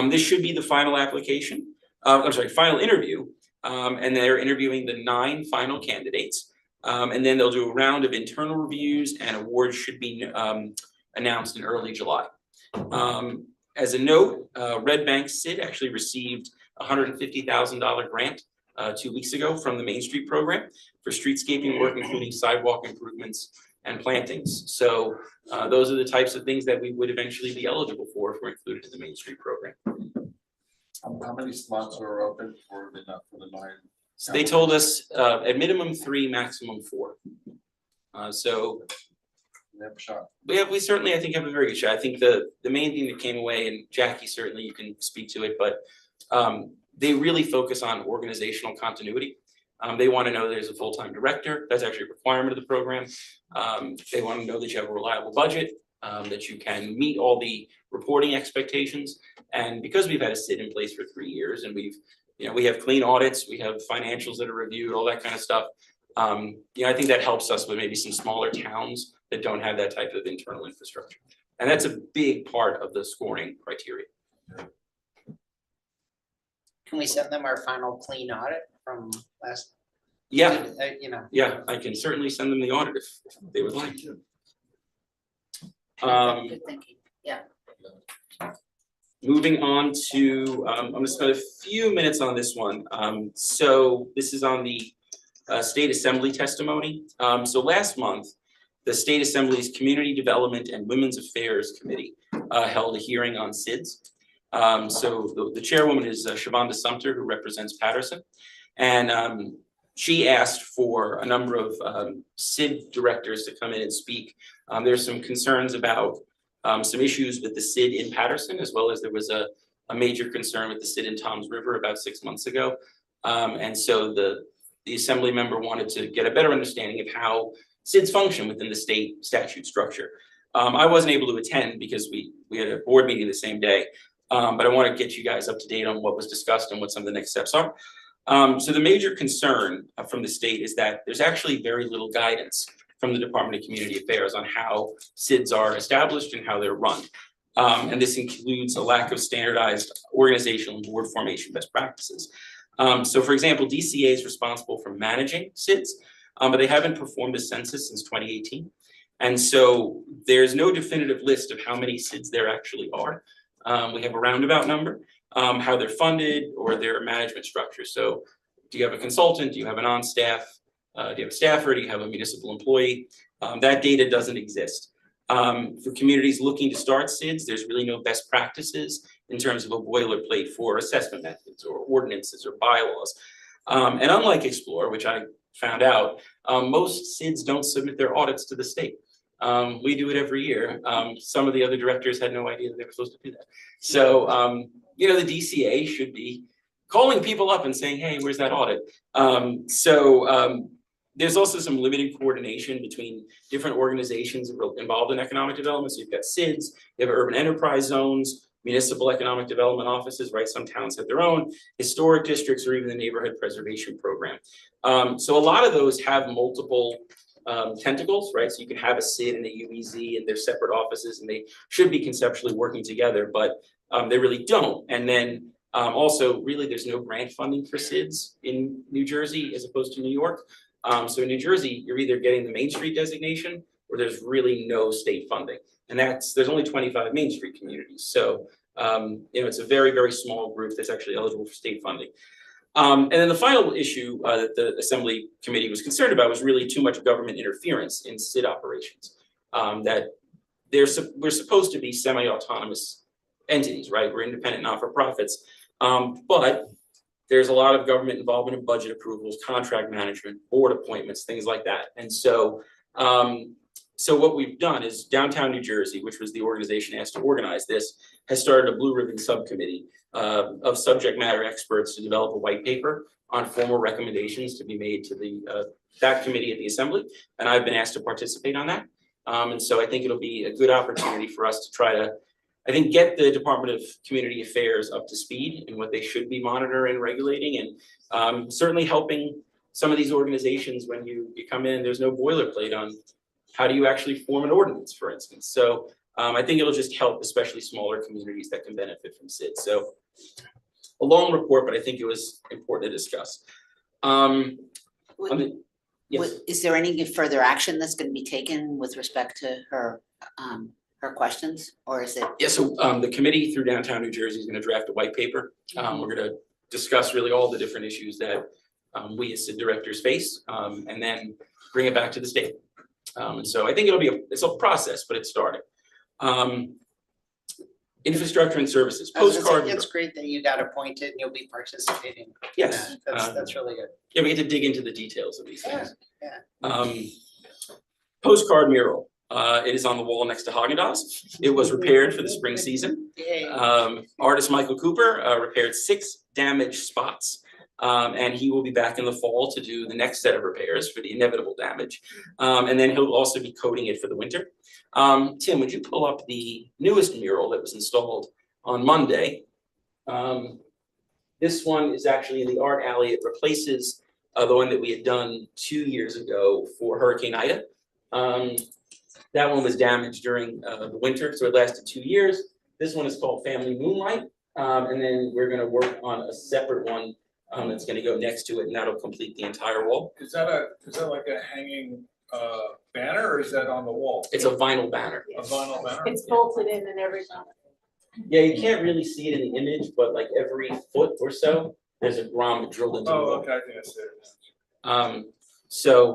This should be the final application, final interview, and they're interviewing the 9 final candidates. And then they'll do a round of internal reviews, and awards should be announced in early July. As a note, Red Bank SID actually received a $150,000 grant 2 weeks ago from the Main Street program for streetscaping work, including sidewalk improvements and plantings. So those are the types of things that we would eventually be eligible for if we're included in the Main Street program. How many slots are open for the 9? So they told us at minimum 3, maximum 4. So They have a shot. we certainly, I think, have a very good shot. I think the main thing that came away, and Jackie, certainly you can speak to it, but they really focus on organizational continuity. They want to know there's a full-time director. That's actually a requirement of the program. They want to know that you have a reliable budget, that you can meet all the reporting expectations. And because we've had a SID in place for 3 years, and we have clean audits, we have financials that are reviewed, all that kind of stuff. I think that helps us with maybe some smaller towns that don't have that type of internal infrastructure. And that's a big part of the scoring criteria. Can we send them our final clean audit from last? Yeah, Yeah, I can certainly send them the audit if they would like. Good thinking, yeah. Moving on to, I'm gonna spend a few minutes on this one. So this is on the State Assembly testimony. So last month, the State Assembly's Community Development and Women's Affairs Committee held a hearing on SIDS. So the chairwoman is Shavonda Sumter, who represents Patterson. And she asked for a number of SID directors to come in and speak. There's some concerns about some issues with the SID in Patterson, as well as there was a major concern with the SID in Toms River about 6 months ago. And so the assembly member wanted to get a better understanding of how SIDs function within the state statute structure. I wasn't able to attend because we had a board meeting the same day, but I want to get you guys up to date on what was discussed and what some of the next steps are. So the major concern from the state is that there's actually very little guidance from the Department of Community Affairs on how SIDs are established and how they're run. And this includes a lack of standardized organizational and board formation best practices. So for example, DCA is responsible for managing SIDs, but they haven't performed a census since 2018. And so there's no definitive list of how many SIDs there actually are. We have a roundabout number, how they're funded or their management structure. So do you have a consultant? Do you have an on-staff? Do you have a staffer? Do you have a municipal employee? That data doesn't exist. For communities looking to start SIDs, there's really no best practices in terms of a boilerplate for assessment methods or ordinances or bylaws. And unlike Explore, which I found out, most SIDS don't submit their audits to the state. We do it every year. Some of the other directors had no idea that they were supposed to do that. So, you know, the DCA should be calling people up and saying, hey, where's that audit? There's also some limited coordination between different organizations involved in economic development. So you've got SIDS, you have urban enterprise zones, municipal economic development offices, right? Some towns have their own, historic districts, or even the neighborhood preservation program. So a lot of those have multiple tentacles, right? So you can have a SID and a UEZ and they're separate offices and they should be conceptually working together, but they really don't. And then also really there's no grant funding for SIDS in New Jersey as opposed to New York. So in New Jersey, you're either getting the Main Street designation or there's really no state funding. And there's only 25 Main Street communities. So, you know, it's a very, very small group that's actually eligible for state funding. And then the final issue that the Assembly Committee was concerned about was really too much government interference in SID operations. That we're supposed to be semi-autonomous entities, right? We're independent not-for-profits, but there's a lot of government involvement in budget approvals, contract management, board appointments, things like that. And so, so what we've done is Downtown New Jersey, which was the organization asked to organize this, has started a blue ribbon subcommittee of subject matter experts to develop a white paper on formal recommendations to be made to that committee at the Assembly. And I've been asked to participate on that. And so I think it'll be a good opportunity for us to try to, I think, get the Department of Community Affairs up to speed in what they should be monitoring and regulating, and certainly helping some of these organizations when you come in, there's no boilerplate on how do you actually form an ordinance, for instance. So I think it'll just help, especially smaller communities that can benefit from SID. So a long report, but I think it was important to discuss. Yes. Is there any further action that's going to be taken with respect to her questions, or is it? Yeah, so the committee through Downtown New Jersey is going to draft a white paper. We're going to discuss really all the different issues that we as SID directors face, and then bring it back to the state. And so I think it's a process, but it's starting. Infrastructure and services, postcard. It's great that you got appointed and you'll be participating. Yes. That's really good. Yeah, we had to dig into the details of these things. Yeah. Postcard mural. It is on the wall next to Haagen-Dazs. It was repaired for the spring season. Yay. Artist Michael Cooper repaired 6 damaged spots. And he will be back in the fall to do the next set of repairs for the inevitable damage. And then he'll also be coating it for the winter. Tim, would you pull up the newest mural that was installed on Monday? This one is actually in the art alley. It replaces the one that we had done 2 years ago for Hurricane Ida. That one was damaged during the winter, so it lasted 2 years. This one is called Family Moonlight. And then we're gonna work on a separate one that's gonna go next to it, and that'll complete the entire wall. Is that like a hanging banner, or is that on the wall? It's a vinyl banner. A vinyl banner? It's bolted in and everything. Yeah, you can't really see it in the image, but like every foot or so, there's a grommet drilled into the wall. Oh, okay, I think I see it. So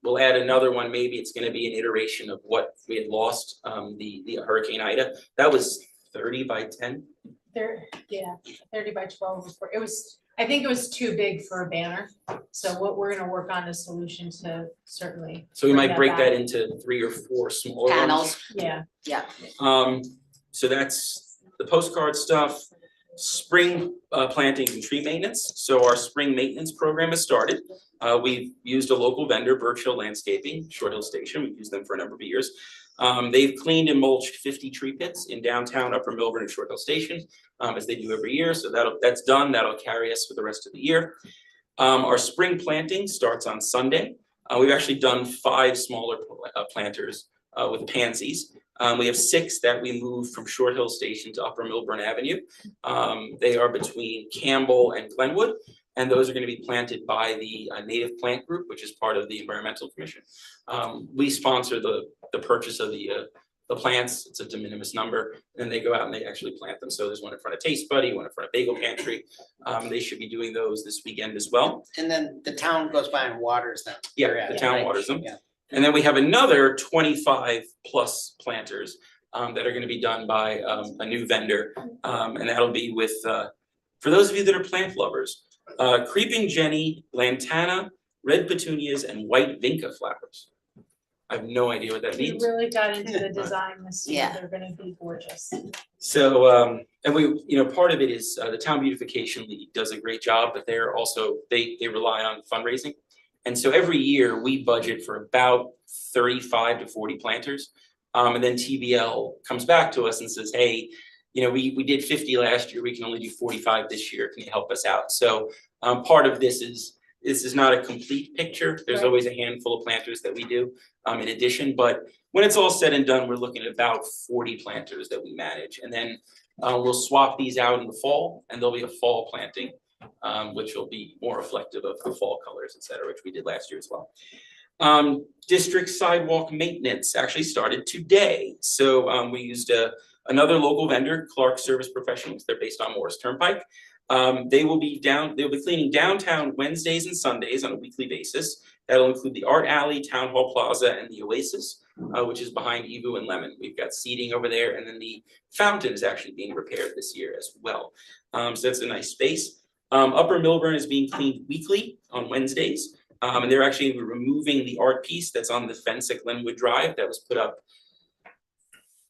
we'll add another one. Maybe it's gonna be an iteration of what we had lost, the Hurricane Ida. That was 30 by 10. 30 by 12 before. I think it was too big for a banner. So what we're gonna work on a solution to certainly. So we bring might break back. that into 3 or 4 smaller ones. Panels. Yeah, So that's the postcard stuff. Spring plantings and tree maintenance. So our spring maintenance program has started. We've used a local vendor, Birch Hill Landscaping, Short Hill Station. We've used them for a number of years. They've cleaned and mulched 50 tree pits in downtown, Upper Millburn and Short Hill Station, as they do every year. So that's done. That'll carry us for the rest of the year. Our spring planting starts on Sunday. We've actually done 5 smaller planters with pansies. We have 6 that we moved from Short Hill Station to Upper Millburn Avenue. They are between Campbell and Glenwood, and those are going to be planted by the Native Plant Group, which is part of the Environmental Commission. We sponsor the purchase of the plants. It's a de minimis number, and they go out and they actually plant them. So there's one in front of Taste Buddy, one in front of Bagel Pantry. They should be doing those this weekend as well. And then the town goes by and waters them. Yeah, the town waters them. Yeah. And then we have another 25 plus planters that are gonna be done by a new vendor. And that'll be with, for those of you that are plant lovers, Creeping Jenny, Lantana, red petunias, and white vinca flowers. I have no idea what that We means. really got into the design this year, Yeah. they're gonna be gorgeous. So, and we, part of it is, the Town Beautification League does a great job, but they're also, they rely on fundraising. And so every year we budget for about 35 to 40 planters. And then TBL comes back to us and says, hey, we did 50 last year, we can only do 45 this year, can you help us out? So, part of this is not a complete picture, there's Right. always a handful of planters that we do, in addition, but when it's all said and done, we're looking at about 40 planters that we manage. And then, we'll swap these out in the fall, and there'll be a fall planting, which will be more reflective of the fall colors, et cetera, which we did last year as well. District sidewalk maintenance actually started today. So, we used another local vendor, Clark Service Professionals, they're based on Morris Turnpike. They'll be cleaning downtown Wednesdays and Sundays on a weekly basis. That'll include the Art Alley, Town Hall Plaza, and the Oasis, which is behind Evu and Lemon. We've got seating over there, and then the fountain is actually being repaired this year as well. So that's a nice space. Upper Millburn is being cleaned weekly on Wednesdays. And they're actually removing the art piece that's on the fence at Glenwood Drive that was put up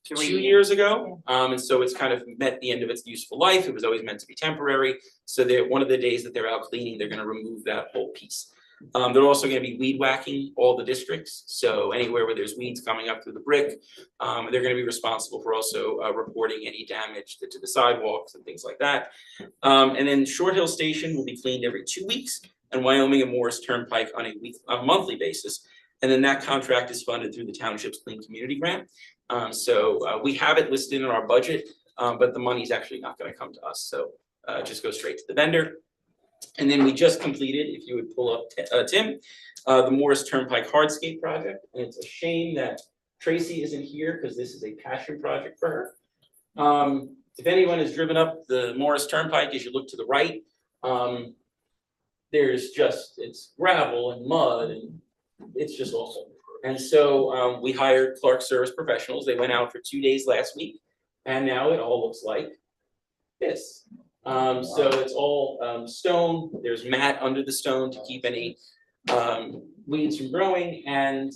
2 years ago. And so it's kind of met the end of its useful life. It was always meant to be temporary. So one of the days that they're out cleaning, they're gonna remove that whole piece. They're also gonna be weed whacking all the districts. So anywhere where there's weeds coming up through the brick, they're gonna be responsible for also reporting any damage to the sidewalks and things like that. And then Short Hill Station will be cleaned every 2 weeks, and Wyoming and Morris Turnpike on a monthly basis. And then that contract is funded through the township's Clean Community Grant. So we have it listed in our budget, but the money's actually not gonna come to us, so just go straight to the vendor. And then we just completed, if you would pull up Tim, the Morris Turnpike Hardscape project, and it's a shame that Tracy isn't here, because this is a passion project for her. If anyone has driven up the Morris Turnpike, as you look to the right, it's gravel and mud, and it's just awful. And so we hired Clark Service Professionals. They went out for 2 days last week, and now it all looks like this. So it's all stone. There's mat under the stone to keep any weeds from growing, and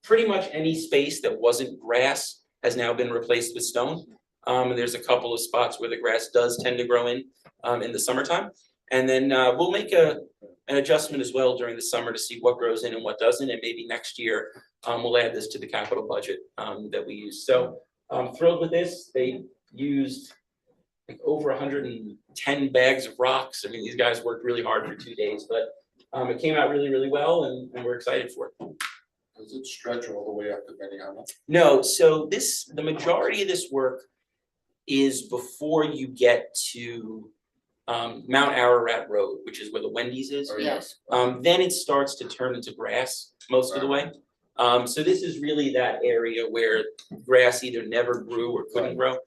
pretty much any space that wasn't grass has now been replaced with stone. And there's a couple of spots where the grass does tend to grow in the summertime. And then we'll make an adjustment as well during the summer to see what grows in and what doesn't, and maybe next year we'll add this to the capital budget that we use. So I'm thrilled with this. They used like over 110 bags of rocks. I mean, these guys worked really hard for 2 days, but it came out really, really well, and we're excited for it. Does it stretch all the way up to Benihana? No, so the majority of this work is before you get to Mount Ararat Road, which is where the Wendy's is. Oh, Yes. Then it starts to turn into grass most of the way. So this is really that area where grass either never grew or couldn't grow.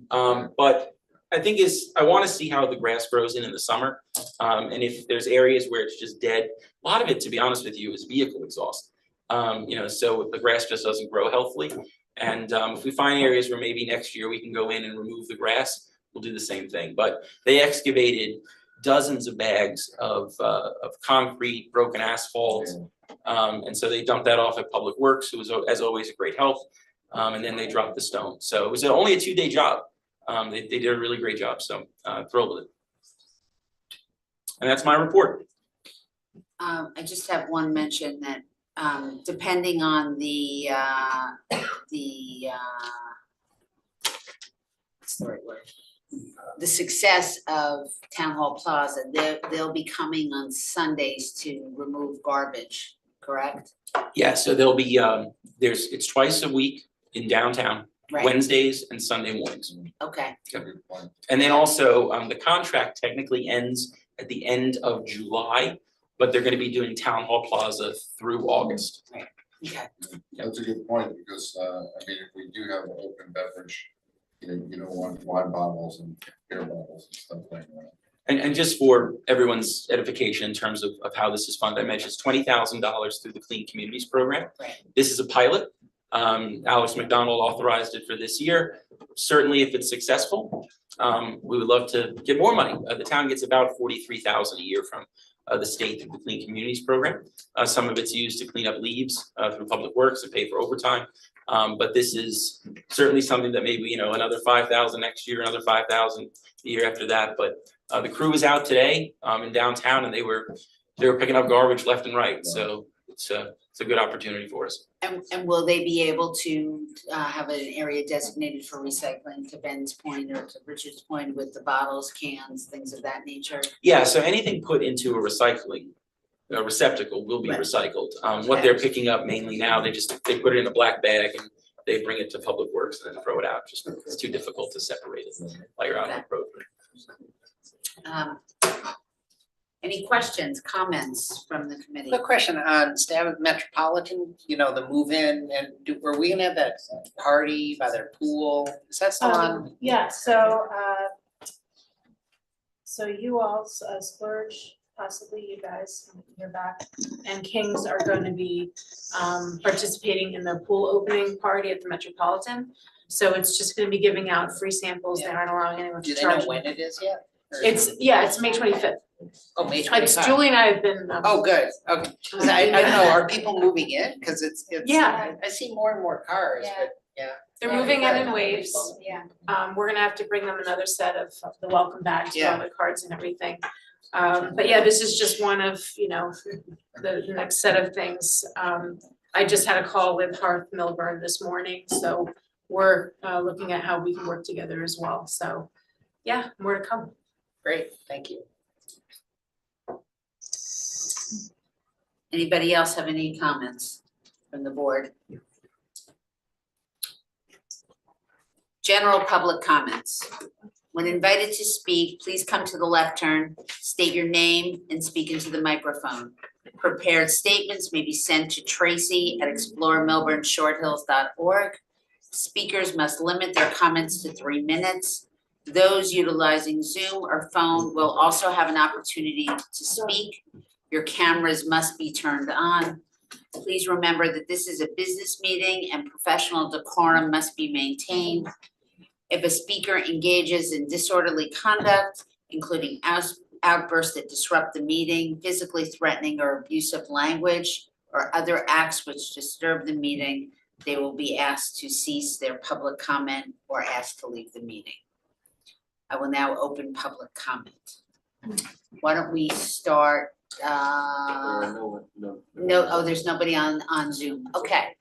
But I think I wanna see how the grass grows in the summer. And if there's areas where it's just dead, a lot of it, to be honest with you, is vehicle exhaust. So the grass just doesn't grow healthily. And if we find areas where maybe next year we can go in and remove the grass, we'll do the same thing. But they excavated dozens of bags of concrete, broken asphalt. And so they dumped that off at Public Works, who was, as always, a great help. And then they dropped the stone. So it was only a 2-day job. They did a really great job, so thrilled with it. And that's my report. I just have one mention that depending on the what's the right word? The success of Town Hall Plaza, they'll be coming on Sundays to remove garbage, correct? Yeah, so there'll be it's twice a week in downtown, Right, Wednesdays and Sunday mornings. okay, Good point. And then also, the contract technically ends at the end of July, but they're gonna be doing Town Hall Plaza through August. okay. That's a good point, because, I mean, if we do have an open beverage, you don't want wine bottles and beer bottles and stuff like that. And just for everyone's edification in terms of how this is funded, I mentioned it's $20,000 through the Clean Communities Program. Right. This is a pilot. Alex McDonald authorized it for this year. Certainly, if it's successful, we would love to get more money. The town gets about $43,000 a year the state through the Clean Communities program. Some of it's used to clean up leaves through Public Works and pay for overtime. But this is certainly something that maybe, another 5,000 next year, another 5,000 the year after that. But the crew was out today in downtown and they were picking up garbage left and right. So it's a good opportunity for us. And will they be able to have an area designated for recycling, to Ben's point or to Richard's point, with the bottles, cans, things of that nature? Yeah, so anything put into a recycling receptacle will be Right. recycled. What they're picking up mainly now, they put it in a black bag and they bring it to Public Works and then throw it out. Just it's too difficult to separate it while you're out on the road. Any questions, comments from the committee? Quick question on Stafford Metropolitan, the move-in, and were we gonna have that party by their pool? Is that still on? Yeah, so you all, Splurge, possibly you guys, you're back, and Kings are going to be participating in the pool opening party at the Metropolitan. So it's just gonna be giving out free samples, they aren't allowing anyone to Do charge. they know when it is yet? Or- It's May 25th. Oh, May 25th. Julie and I have been. Oh, good, okay, 'cause I don't know, are people moving in? Cause it's. Yeah. I see more and more cars, but They're moving in Yeah. waves. Yeah. We're gonna have to bring them another set of the welcome bags, with all Yeah. the cards and everything. But yeah, this is just one of, the next set of things. I just had a call with Hearth Millburn this morning, so we're looking at how we can work together as well. So, yeah, more to come. great, thank you. Anybody else have any comments from the board? General public comments. When invited to speak, please come to the lectern, state your name and speak into the microphone. Prepared statements may be sent to Tracy at exploremillburnshorthills.org. Speakers must limit their comments to 3 minutes. Those utilizing Zoom or phone will also have an opportunity to speak. Your cameras must be turned on. Please remember that this is a business meeting and professional decorum must be maintained. If a speaker engages in disorderly conduct, including outbursts that disrupt the meeting, physically threatening or abusive language, or other acts which disturb the meeting, they will be asked to cease their public comment or asked to leave the meeting. I will now open public comment. Why don't we start, there's nobody on Zoom. Okay.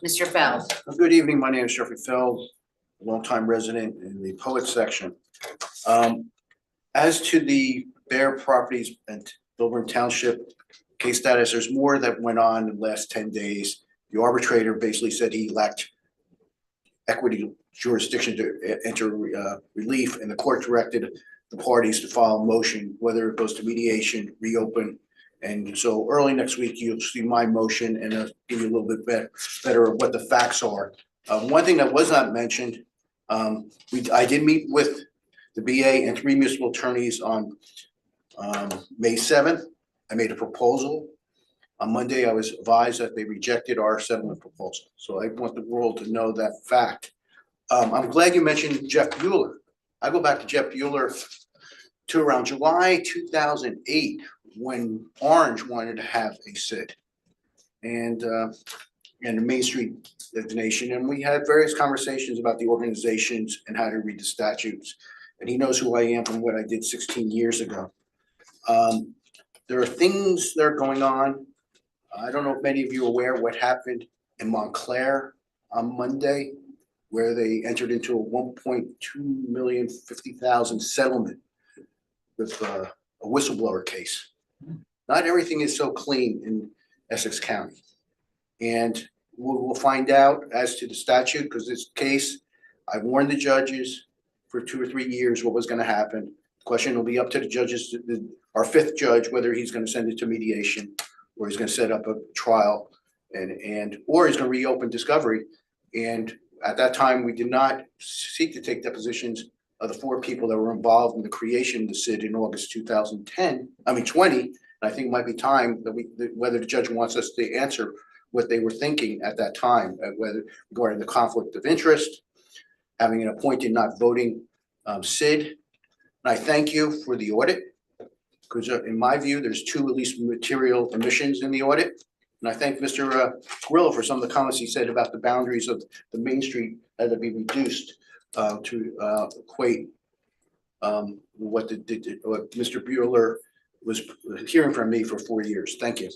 Mr. Feld. Good evening, my name is Jeffrey Feld, longtime resident in the poet section. As to the Bear Properties and Millburn Township case status, there's more that went on in the last 10 days. The arbitrator basically said he lacked equity jurisdiction to enter relief, and the court directed the parties to file a motion, whether it goes to mediation, reopen. And so early next week, you'll see my motion and I'll give you a little bit better of what the facts are. One thing that was not mentioned, I did meet with the BA and 3 municipal attorneys on May 7th. I made a proposal. On Monday, I was advised that they rejected our settlement proposal. So I want the world to know that fact. I'm glad you mentioned Jeff Bueller. I go back to Jeff Bueller to around July 2008, when Orange wanted to have a SID and a Main Street designation. And we had various conversations about the organizations and how to read the statutes. And he knows who I am from what I did 16 years ago. There are things that are going on. I don't know if many of you are aware what happened in Montclair on Monday, where they entered into a $1,250,000 settlement with a whistleblower case. Not everything is so clean in Essex County. And we'll find out as to the statute, because this case, I warned the judges for 2 or 3 years what was going to happen. The question will be up to the judges, our 5th judge, whether he's going to send it to mediation or he's going to set up a trial or he's going to reopen discovery. And at that time, we did not seek to take depositions of the 4 people that were involved in the creation of the SID in August 2020. And I think it might be time that whether the judge wants us to answer what they were thinking at that time, whether regarding the conflict of interest, having an appointed, not voting SID. And I thank you for the audit. Because in my view, there's two at least material omissions in the audit. And I thank Mr. Grillo for some of the comments he said about the boundaries of the Main Street had to be reduced to equate what what Mr. Bueller was hearing from me for 4 years. Thank you.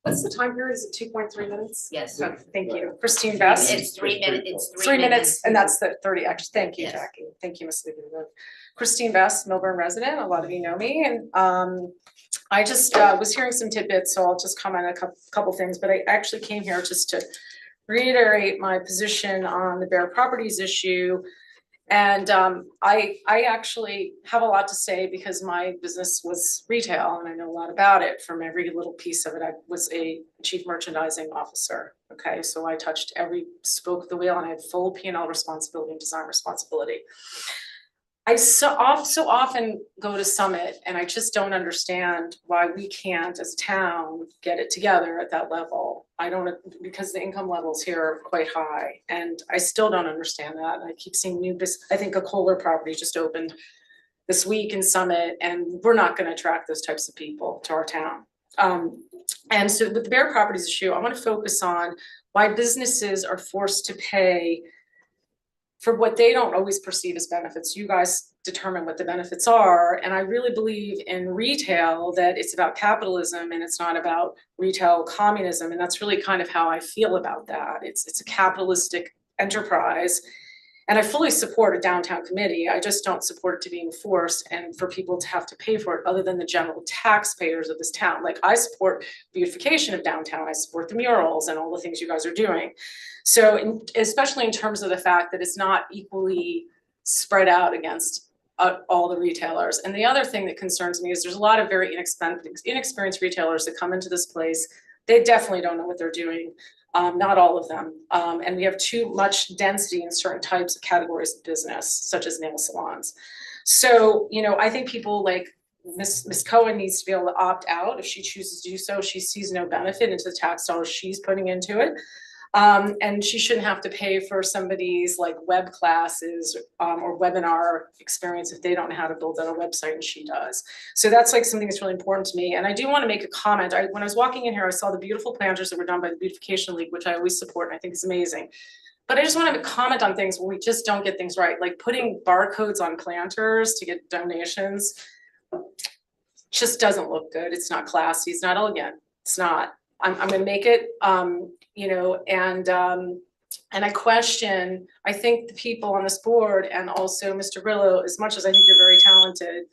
What's the time period? Is it 2.3 minutes? Yes. Oh, thank you. Christine Best. It's 3 minutes, it's 3 minutes, and that's the 30 actually. Thank you, Yes. Jackie. Thank you, Ms. Leavenworth. Christine Best, Millburn resident. A lot of you know me, and I just was hearing some tidbits, so I'll just comment on a couple things. But I actually came here just to reiterate my position on the Bear Properties issue. And I actually have a lot to say because my business was retail and I know a lot about it. From every little piece of it, I was a chief merchandising officer. Okay, so I touched every spoke of the wheel and I had full P&L responsibility and design responsibility. I so often go to Summit and I just don't understand why we can't as a town get it together at that level. I don't, because the income levels here are quite high and I still don't understand that. And I keep seeing new business. I think a Kohler property just opened this week in Summit and we're not going to attract those types of people to our town. And so with the Bear Properties issue, I want to focus on why businesses are forced to pay for what they don't always perceive as benefits. You guys determine what the benefits are. And I really believe in retail that it's about capitalism and it's not about retail communism. And that's really kind of how I feel about that. It's a capitalistic enterprise. And I fully support a downtown committee. I just don't support it to be enforced and for people to have to pay for it other than the general taxpayers of this town. Like I support beautification of downtown. I support the murals and all the things you guys are doing. So especially in terms of the fact that it's not equally spread out against all the retailers. And the other thing that concerns me is there's a lot of very inexperienced retailers that come into this place. They definitely don't know what they're doing. Not all of them. And we have too much density in certain types of categories of business, such as nail salons. So, you know, I think people like Ms. Cohen needs to be able to opt out if she chooses to do so. She sees no benefit into the tax dollars she's putting into it. And she shouldn't have to pay for somebody's like web classes or webinar experience if they don't know how to build out a website and she does. So that's like something that's really important to me. And I do want to make a comment. When I was walking in here, I saw the beautiful planters that were done by the Beautification League, which I always support and I think is amazing. But I just want to comment on things where we just don't get things right. Like putting barcodes on planters to get donations just doesn't look good. It's not classy. It's not elegant. It's not. I'm going to make it, you know, and I question, I think the people on this board and also Mr. Grillo, as much as I think you're very talented,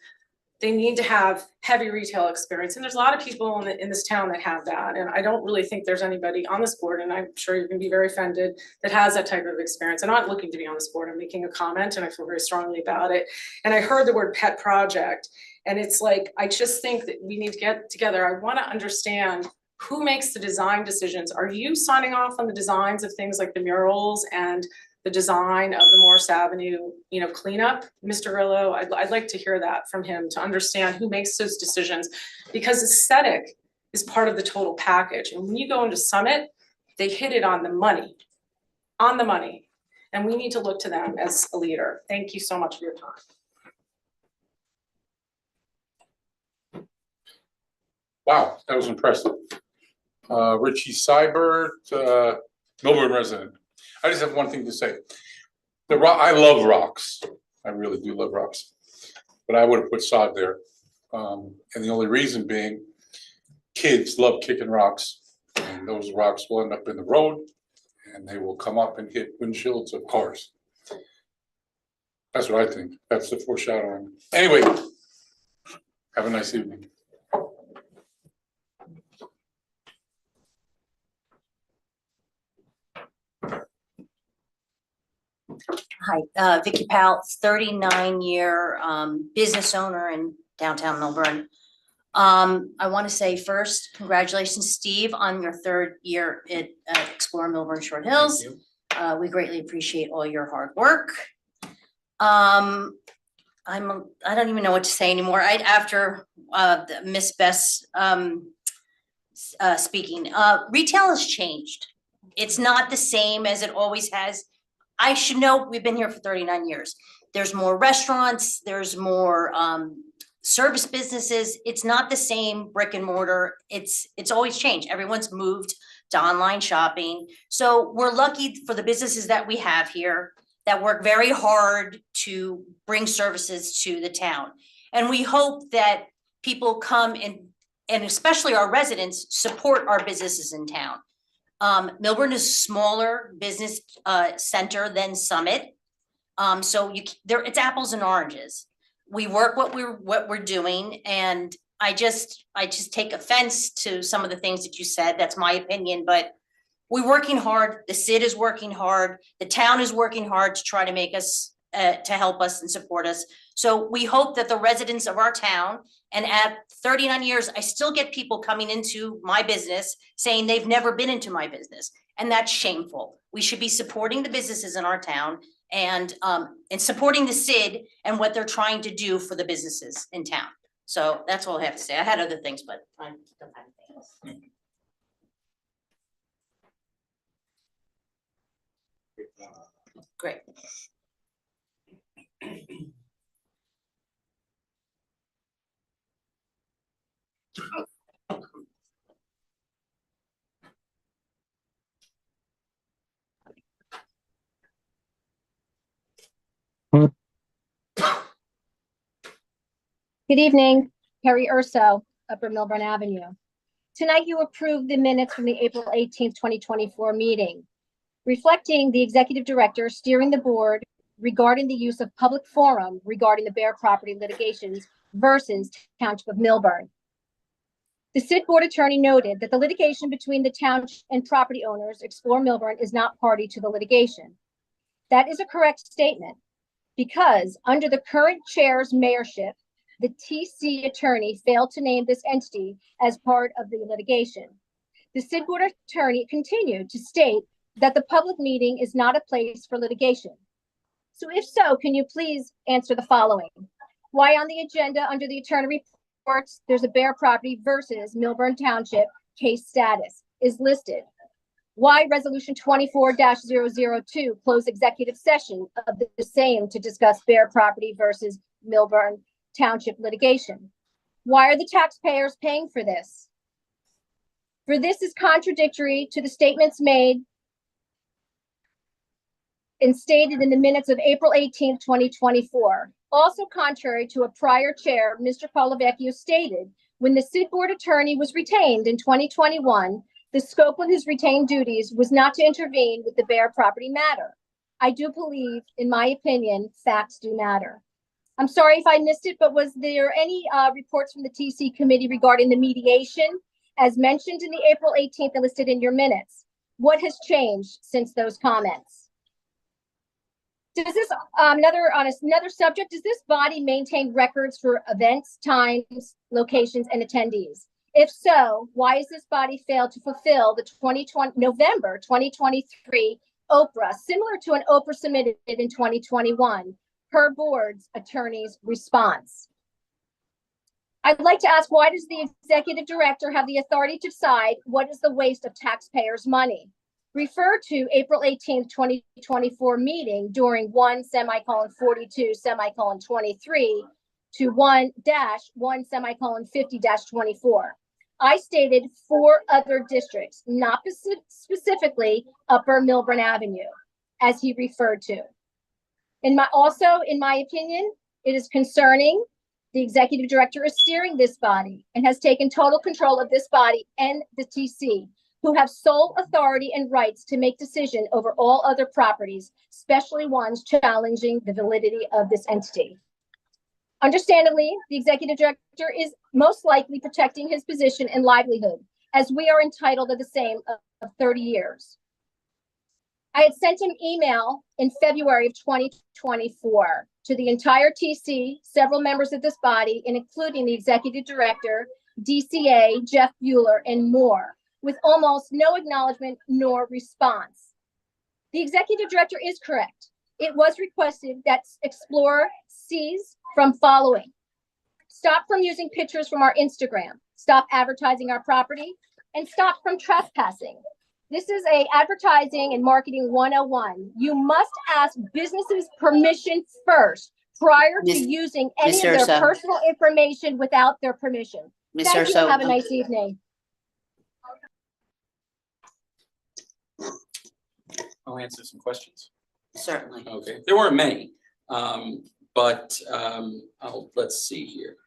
they need to have heavy retail experience. And there's a lot of people in this town that have that. And I don't really think there's anybody on this board, and I'm sure you can be very offended, that has that type of experience. I'm not looking to be on this board. I'm making a comment and I feel very strongly about it. And I heard the word pet project. And it's like, I just think that we need to get together. I want to understand who makes the design decisions. Are you signing off on the designs of things like the murals and the design of the Morris Avenue, you know, cleanup? Mr. Grillo, I'd like to hear that from him to understand who makes those decisions, because aesthetic is part of the total package. And when you go into Summit, they hit it on the money. And we need to look to them as a leader. Thank you so much for your time. Wow, that was impressive. Richie Seibert, Millburn resident. I just have one thing to say. I love rocks. I really do love rocks. But I would have put sod there. And the only reason being, kids love kicking rocks. And those rocks will end up in the road and they will come up and hit windshields of cars. That's what I think. That's the foreshadowing. Anyway, have a nice evening. Hi, Vicky Powell, 39-year business owner in downtown Millburn. I want to say first, congratulations, Steve, on your 3rd year at Explore Millburn-Short Hills. We greatly appreciate all your hard work. I don't even know what to say anymore. After Miss Bess speaking, retail has changed. It's not the same as it always has I should know, we've been here for 39 years. There's more restaurants, there's more service businesses. It's not the same brick and mortar. It's always changed. Everyone's moved to online shopping. So we're lucky for the businesses that we have here that work very hard to bring services to the town. And we hope that people come and especially our residents support our businesses in town. Millburn is a smaller business center than Summit. So it's apples and oranges. We work what we're doing, and I just take offense to some of the things that you said. That's my opinion, but we're working hard. The CID is working hard. The town is working hard to try to make us to help us and support us. So we hope that the residents of our town, and at 39 years, I still get people coming into my business saying they've never been into my business, and that's shameful. We should be supporting the businesses in our town and supporting the CID and what they're trying to do for the businesses in town. So that's all I have to say. I had other things, but I don't have anything else. Great. Good evening, Carrie Urso, Upper Millburn Avenue. Tonight you approved the minutes from the April 18th, 2024 meeting, reflecting the executive director steering the board regarding the use of public forum regarding the Bear property litigations versus Township of Millburn. The CID board attorney noted that the litigation between the township and property owners, Explore Millburn, is not party to the litigation. That is a correct statement because under the current chair's mayorship, the TC attorney failed to name this entity as part of the litigation. The CID board attorney continued to state that the public meeting is not a place for litigation. So if so, can you please answer the following? Why on the agenda under the attorney reports, there's a Bear property versus Millburn Township case status is listed? Why resolution 24-002 closed executive session of the same to discuss Bear property versus Millburn Township litigation? Why are the taxpayers paying for this? For this is contradictory to the statements made and stated in the minutes of April 18th, 2024. Also contrary to a prior chair, Mr. Polavecchio stated, when the CID board attorney was retained in 2021, the scope of his retained duties was not to intervene with the Bear property matter. I do believe, in my opinion, facts do matter. I'm sorry if I missed it, but was there any reports from the TC committee regarding the mediation as mentioned in the April 18th and listed in your minutes? What has changed since those comments? Does this, on another subject, does this body maintain records for events, times, locations, and attendees? If so, why has this body failed to fulfill the November 2023 Oprah, similar to an Oprah submitted in 2021? Per board's attorney's response. I'd like to ask, why does the executive director have the authority to decide what is the waste of taxpayers' money? Refer to April 18th, 2024 meeting during 1:42:23 to 1-1:50-24. I stated 4 other districts, not specifically Upper Millburn Avenue, as he referred to. In my opinion, it is concerning. The executive director is steering this body and has taken total control of this body and the TC, who have sole authority and rights to make decision over all other properties, especially ones challenging the validity of this entity. Understandably, the executive director is most likely protecting his position and livelihood, as we are entitled to the same of 30 years. I had sent an email in February of 2024 to the entire TC, several members of this body, and including the executive director, DCA, Jeff Bueller, and more, with almost no acknowledgement nor response. The executive director is correct. It was requested that Explore cease from following. Stop from using pictures from our Instagram. Stop advertising our property, and stop from trespassing. This is a advertising and marketing 101. You must ask businesses permission first prior to Miss- using any Miss of their Urso. personal information without their permission. Ms. Thank you Urso, and have a nice evening. I'll answer some questions. certainly. Okay, there weren't many, but let's see here.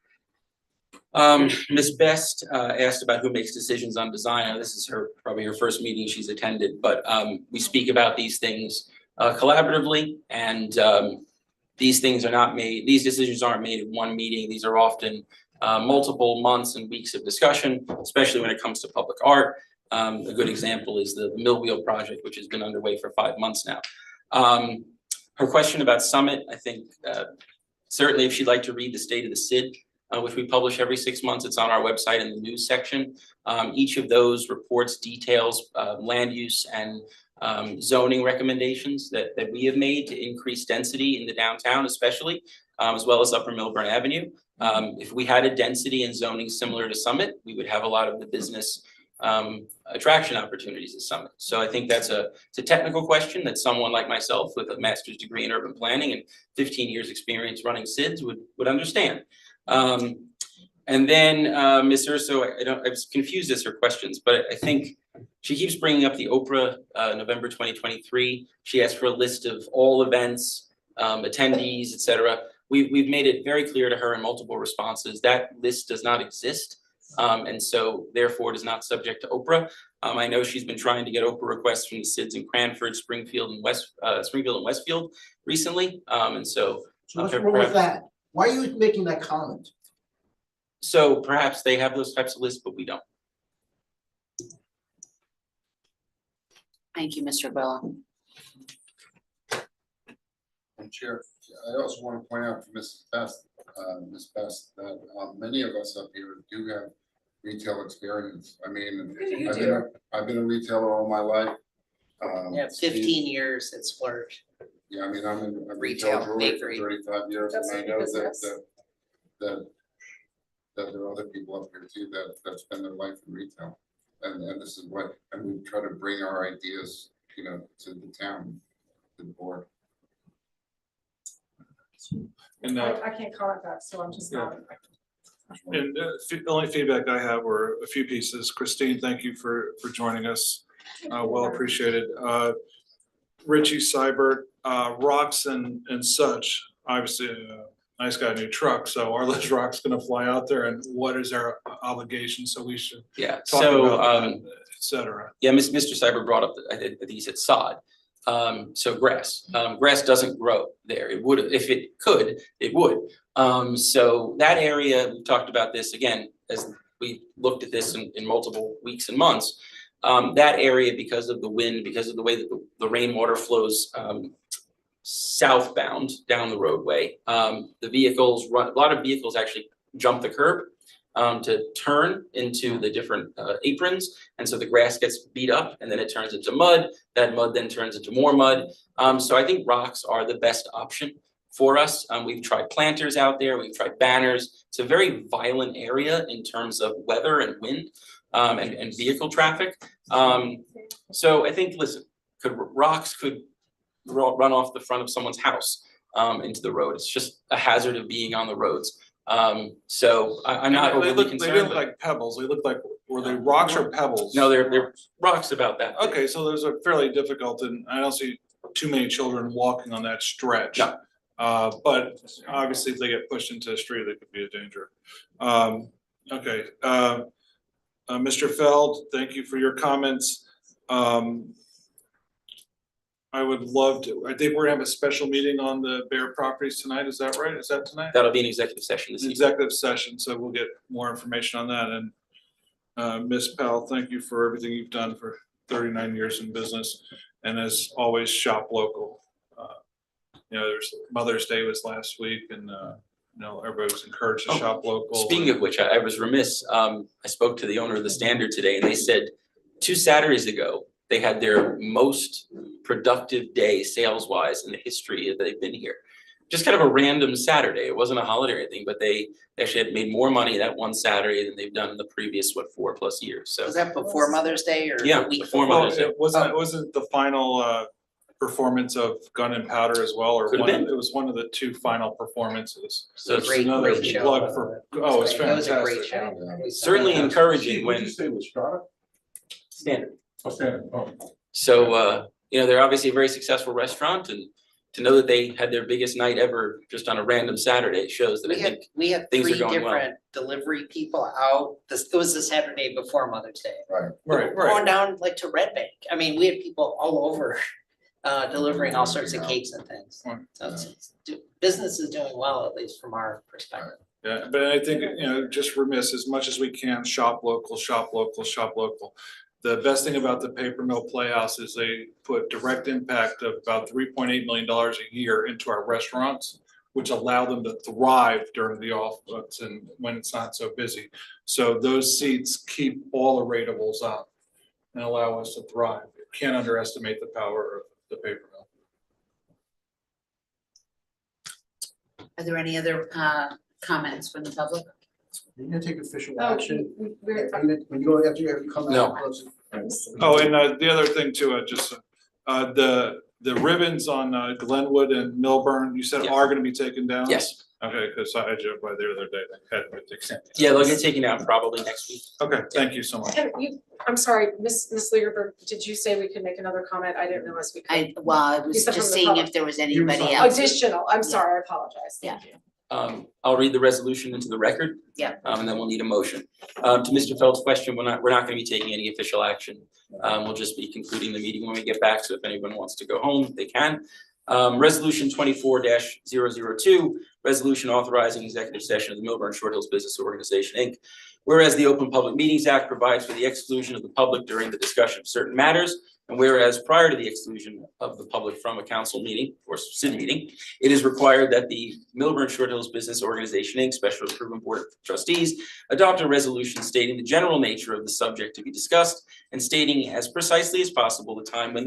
Ms. Best asked about who makes decisions on design. Now, this is probably her first meeting she's attended, but we speak about these things collaboratively, and these decisions aren't made in one meeting. These are often multiple months and weeks of discussion, especially when it comes to public art. A good example is the Mill Wheel project, which has been underway for 5 months now. Her question about Summit, I think certainly if she'd like to read the State of the SID, which we publish every 6 months, it's on our website in the news section. Each of those reports details land use and zoning recommendations that we have made to increase density in the downtown especially, as well as Upper Millburn Avenue. If we had a density and zoning similar to Summit, we would have a lot of the business attraction opportunities at Summit. So I think it's a technical question that someone like myself with a master's degree in urban planning and 15 years experience running SIDS would understand. And then Ms. Urso, I was confused as her questions, but I think she keeps bringing up the Oprah November 2023. She asked for a list of all events, attendees, et cetera. We've made it very clear to her in multiple responses that list does not exist. And so therefore it is not subject to Oprah. I know she's been trying to get Oprah requests from the SIDS in Cranford, Springfield and Westfield recently. And so. So what's wrong with that? Why are you making that comment? So perhaps they have those types of lists, but we don't. Thank you, Mr. Bella. And Chair, I also want to point out to Ms. Best, that many of us up here do have retail experience. I mean, I've been a retailer all my life. Yeah, 15 years at Splurge. Yeah, I mean, I'm in a Retail, retail jewelry bakery. for 35 years, That's and I a know business. that there are other people up here too that spend their life in retail. And this is what, and we try to bring our ideas, to the town, to the board. And I can't comment that, so I'm just not. And the only feedback I have were a few pieces. Christine, thank you for joining us. Well appreciated. Richie Seibert, rocks and such, obviously, nice got a new truck, so are those rocks gonna fly out there, and what is our obligation? So we should Yeah, talk so, about that, et cetera. yeah, Mr. Cyber brought up, I think he said sod. So grass, grass doesn't grow there. It would, if it could, it would. So that area, we talked about this again, as we looked at this in multiple weeks and months. That area, because of the wind, because of the way that the rainwater flows southbound down the roadway, the vehicles run, a lot of vehicles actually jump the curb to turn into the different aprons. And so the grass gets beat up and then it turns into mud. That mud then turns into more mud. So I think rocks are the best option for us. We've tried planters out there, we've tried banners. It's a very violent area in terms of weather and wind and vehicle traffic. So I think, listen, rocks could run off the front of someone's house into the road. It's just a hazard of being on the roads. So I'm not They overly look concerned. like pebbles. They look like, were they rocks or pebbles? No, they're rocks about that big. Okay, so those are fairly difficult, and I don't see too many children walking on that stretch. No. But obviously, if they get pushed into a street, they could be a danger. Okay, Mr. Feld, thank you for your comments. I would love to, I think we're gonna have a special meeting on the Bear properties tonight, is that right? Is that tonight? That'll be an executive session this An evening. executive session, so we'll get more information on that. And Ms. Powell, thank you for everything you've done for 39 years in business, and as always, shop local. There's Mother's Day was last week, and everybody was encouraged to shop local. Speaking of which, I was remiss. I spoke to the owner of the Standard today, and they said 2 Saturdays ago, they had their most productive day sales-wise in the history that they've been here. just kind of a random Saturday. It wasn't a holiday or anything, but they actually had made more money that one Saturday than they've done in the previous, 4+ years, so. Was that before Mother's Day or Yeah, the week before before? Mother's Day. It wasn't the final performance of Gun and Powder as well, or Could have one of, been. it was one of the two final performances. So it's Great, another great show. plug for, oh, it's It was a great fantastic. show. certainly encouraging What'd when you say was Strata? standard. Oh, Standard, oh. So, they're obviously a very successful restaurant, and to know that they had their biggest night ever just on a random Saturday shows that I think We had things are three going well. different delivery people out, it was the Saturday before Mother's Day. Right, Going down like to Red Bank, I mean, we had people all over delivering all sorts of cakes and things. Right. So business is doing well, at least from our perspective. Yeah, but I think, just remiss, as much as we can, shop local, shop local, shop local. The best thing about the Paper Mill Playhouse is they put direct impact of about $3.8 million a year into our restaurants, which allow them to thrive during the off months and when it's not so busy. So those seats keep all the ratables up and allow us to thrive. You can't underestimate the power of the paper mill. Are there any other comments from the public? You're gonna take official Oh, action, we're, when you go after you come out. No. and close it. Oh, and the other thing too, the ribbons on Glenwood and Millburn, you said Yeah. are gonna be taken down? Yes, Okay, because I drove by there the other day, they had to take them down. yeah, they'll get taken out probably next week. Okay, thank you so much. Can you, I'm sorry, Ms. Lieberberg, did you say we could make another comment? I didn't realize we could. I was said just from the seeing public. if there was anybody else. Additional, I'm sorry, I apologize, thank you. I'll read the resolution into the record. Yeah. And then we'll need a motion. To Mr. Feld's question, we're not gonna be taking any official action. We'll just be concluding the meeting when we get back, so if anyone wants to go home, they can. Resolution 24-002, resolution authorizing executive session of the Millburn-Short Hills Business Organization, Inc. Whereas the Open Public Meetings Act provides for the exclusion of the public during the discussion of certain matters, and whereas prior to the exclusion of the public from a council meeting or city meeting, it is required that the Millburn-Short Hills Business Organization, Inc. Special Improvement Board of Trustees adopt a resolution stating the general nature of the subject to be discussed and stating as precisely as possible the time when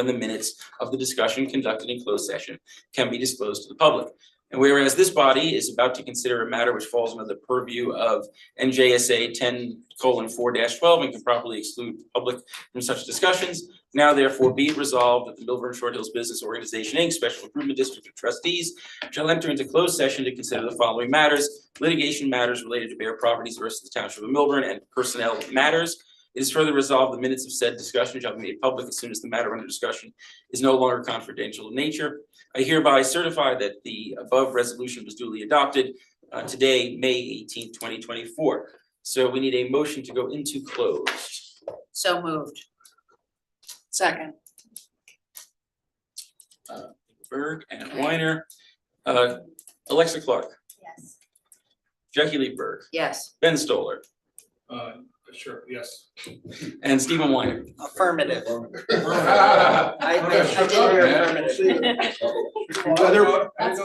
the minutes of the discussion conducted in closed session can be disclosed to the public. And whereas this body is about to consider a matter which falls under the purview of NJSA 10:4-12 and can properly exclude the public from such discussions, now therefore be it resolved that the Millburn-Short Hills Business Organization, Inc. Special Improvement District of Trustees shall enter into closed session to consider the following matters: litigation matters related to Bear Properties versus the Township of Millburn and personnel matters. It is further resolved the minutes of said discussion shall be made public as soon as the matter under discussion is no longer confidential in nature. I hereby certify that the above resolution was duly adopted today, May 18th, 2024. So we need a motion to go into closed. So moved. Second. Berg and Weiner. Alexa Clark, Yes. Jackie Liebberg, Yes. Ben Stoller, Sure, yes. and Stephen Weiner. Affirmative. I I did hear affirmative. Whether- That's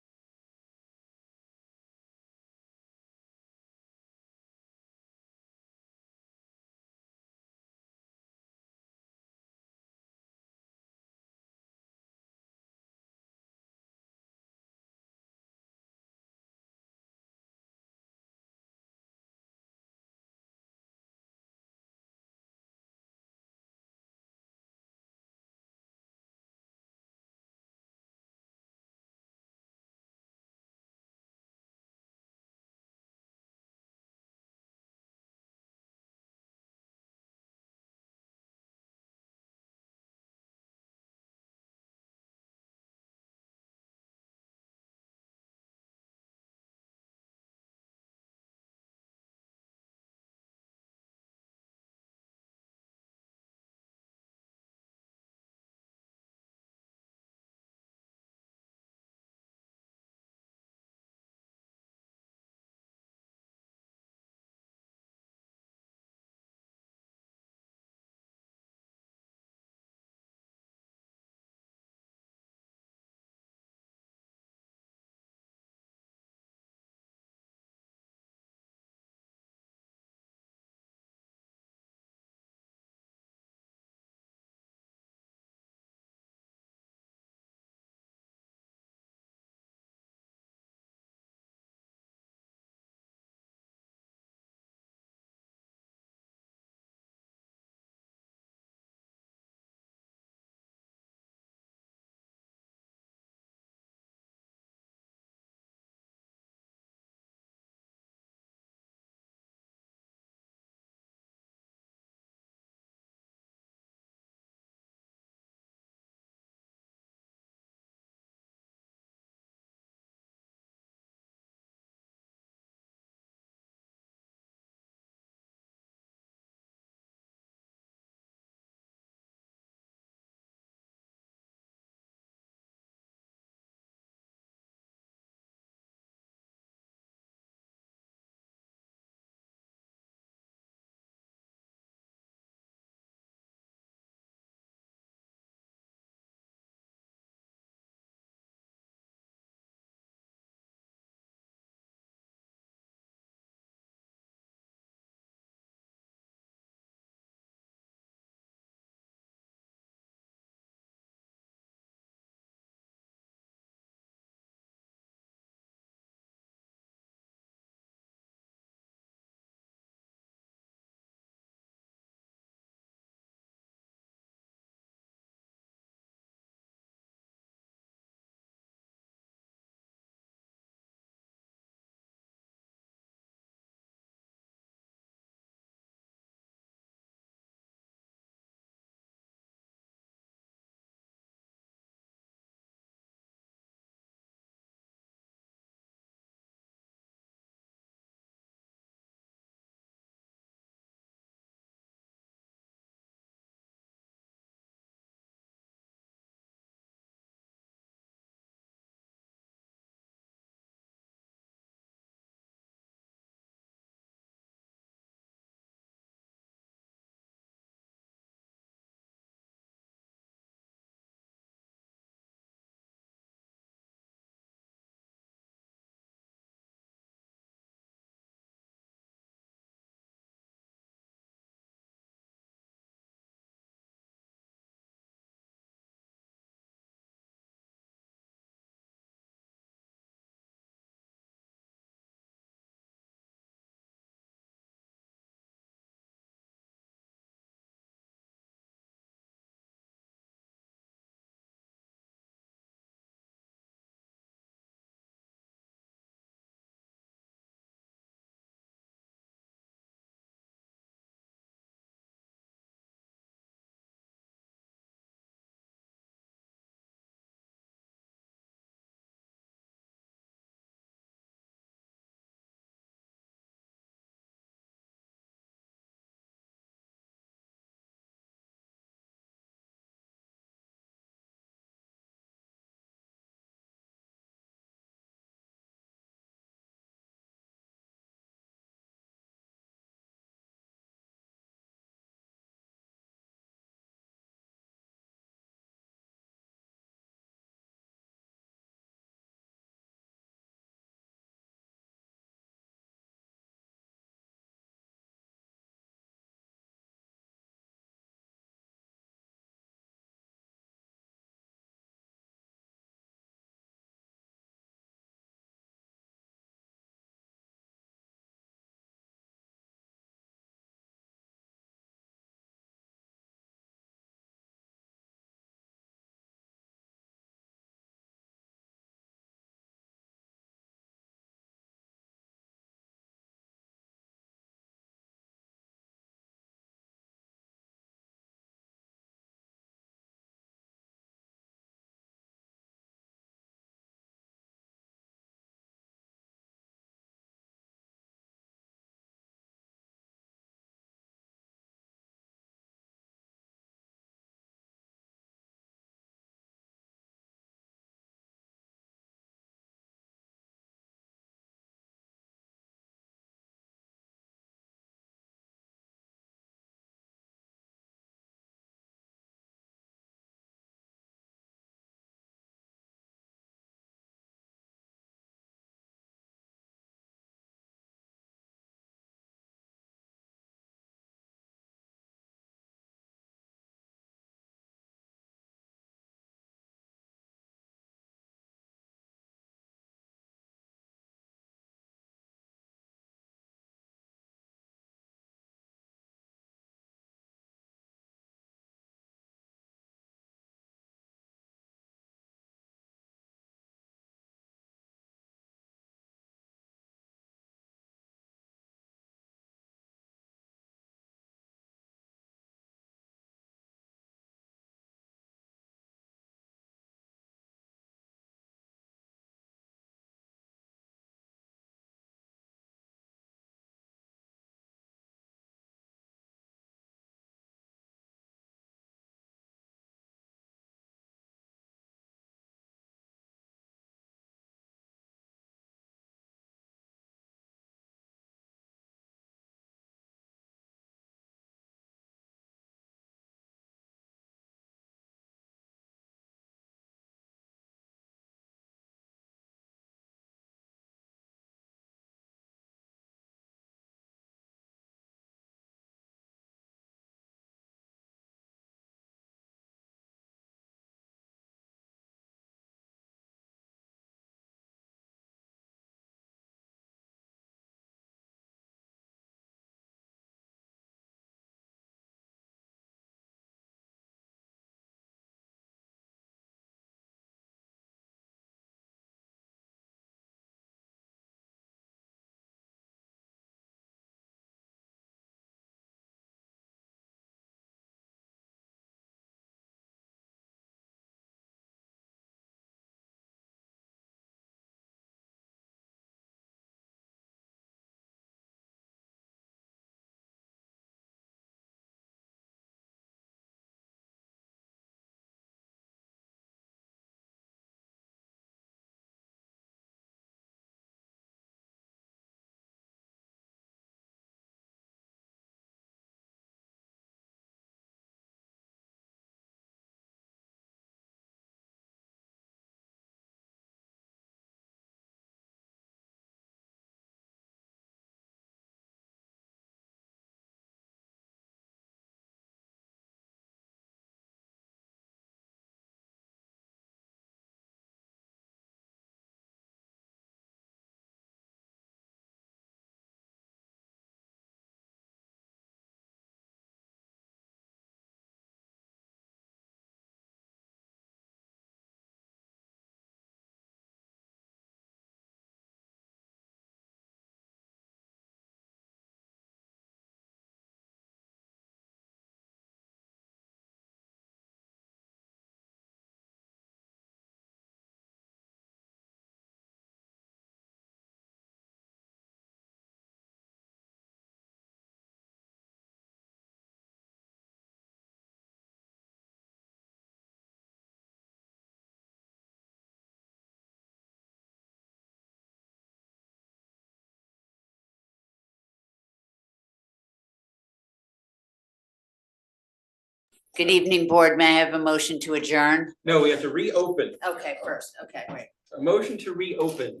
Good evening, board. May I have a motion to adjourn? No, we have to reopen. Okay, first, okay, wait, A motion to reopen.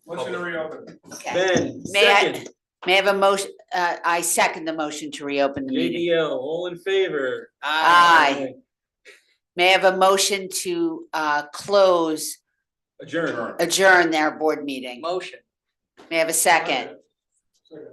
Motion to reopen. okay. Ben, May I- second. May I have a motion, I second the motion to reopen the meeting. JDL, all in favor? Aye. May I have a motion to close, Adjourn. adjourn their board meeting? Motion. May I have a second? Second.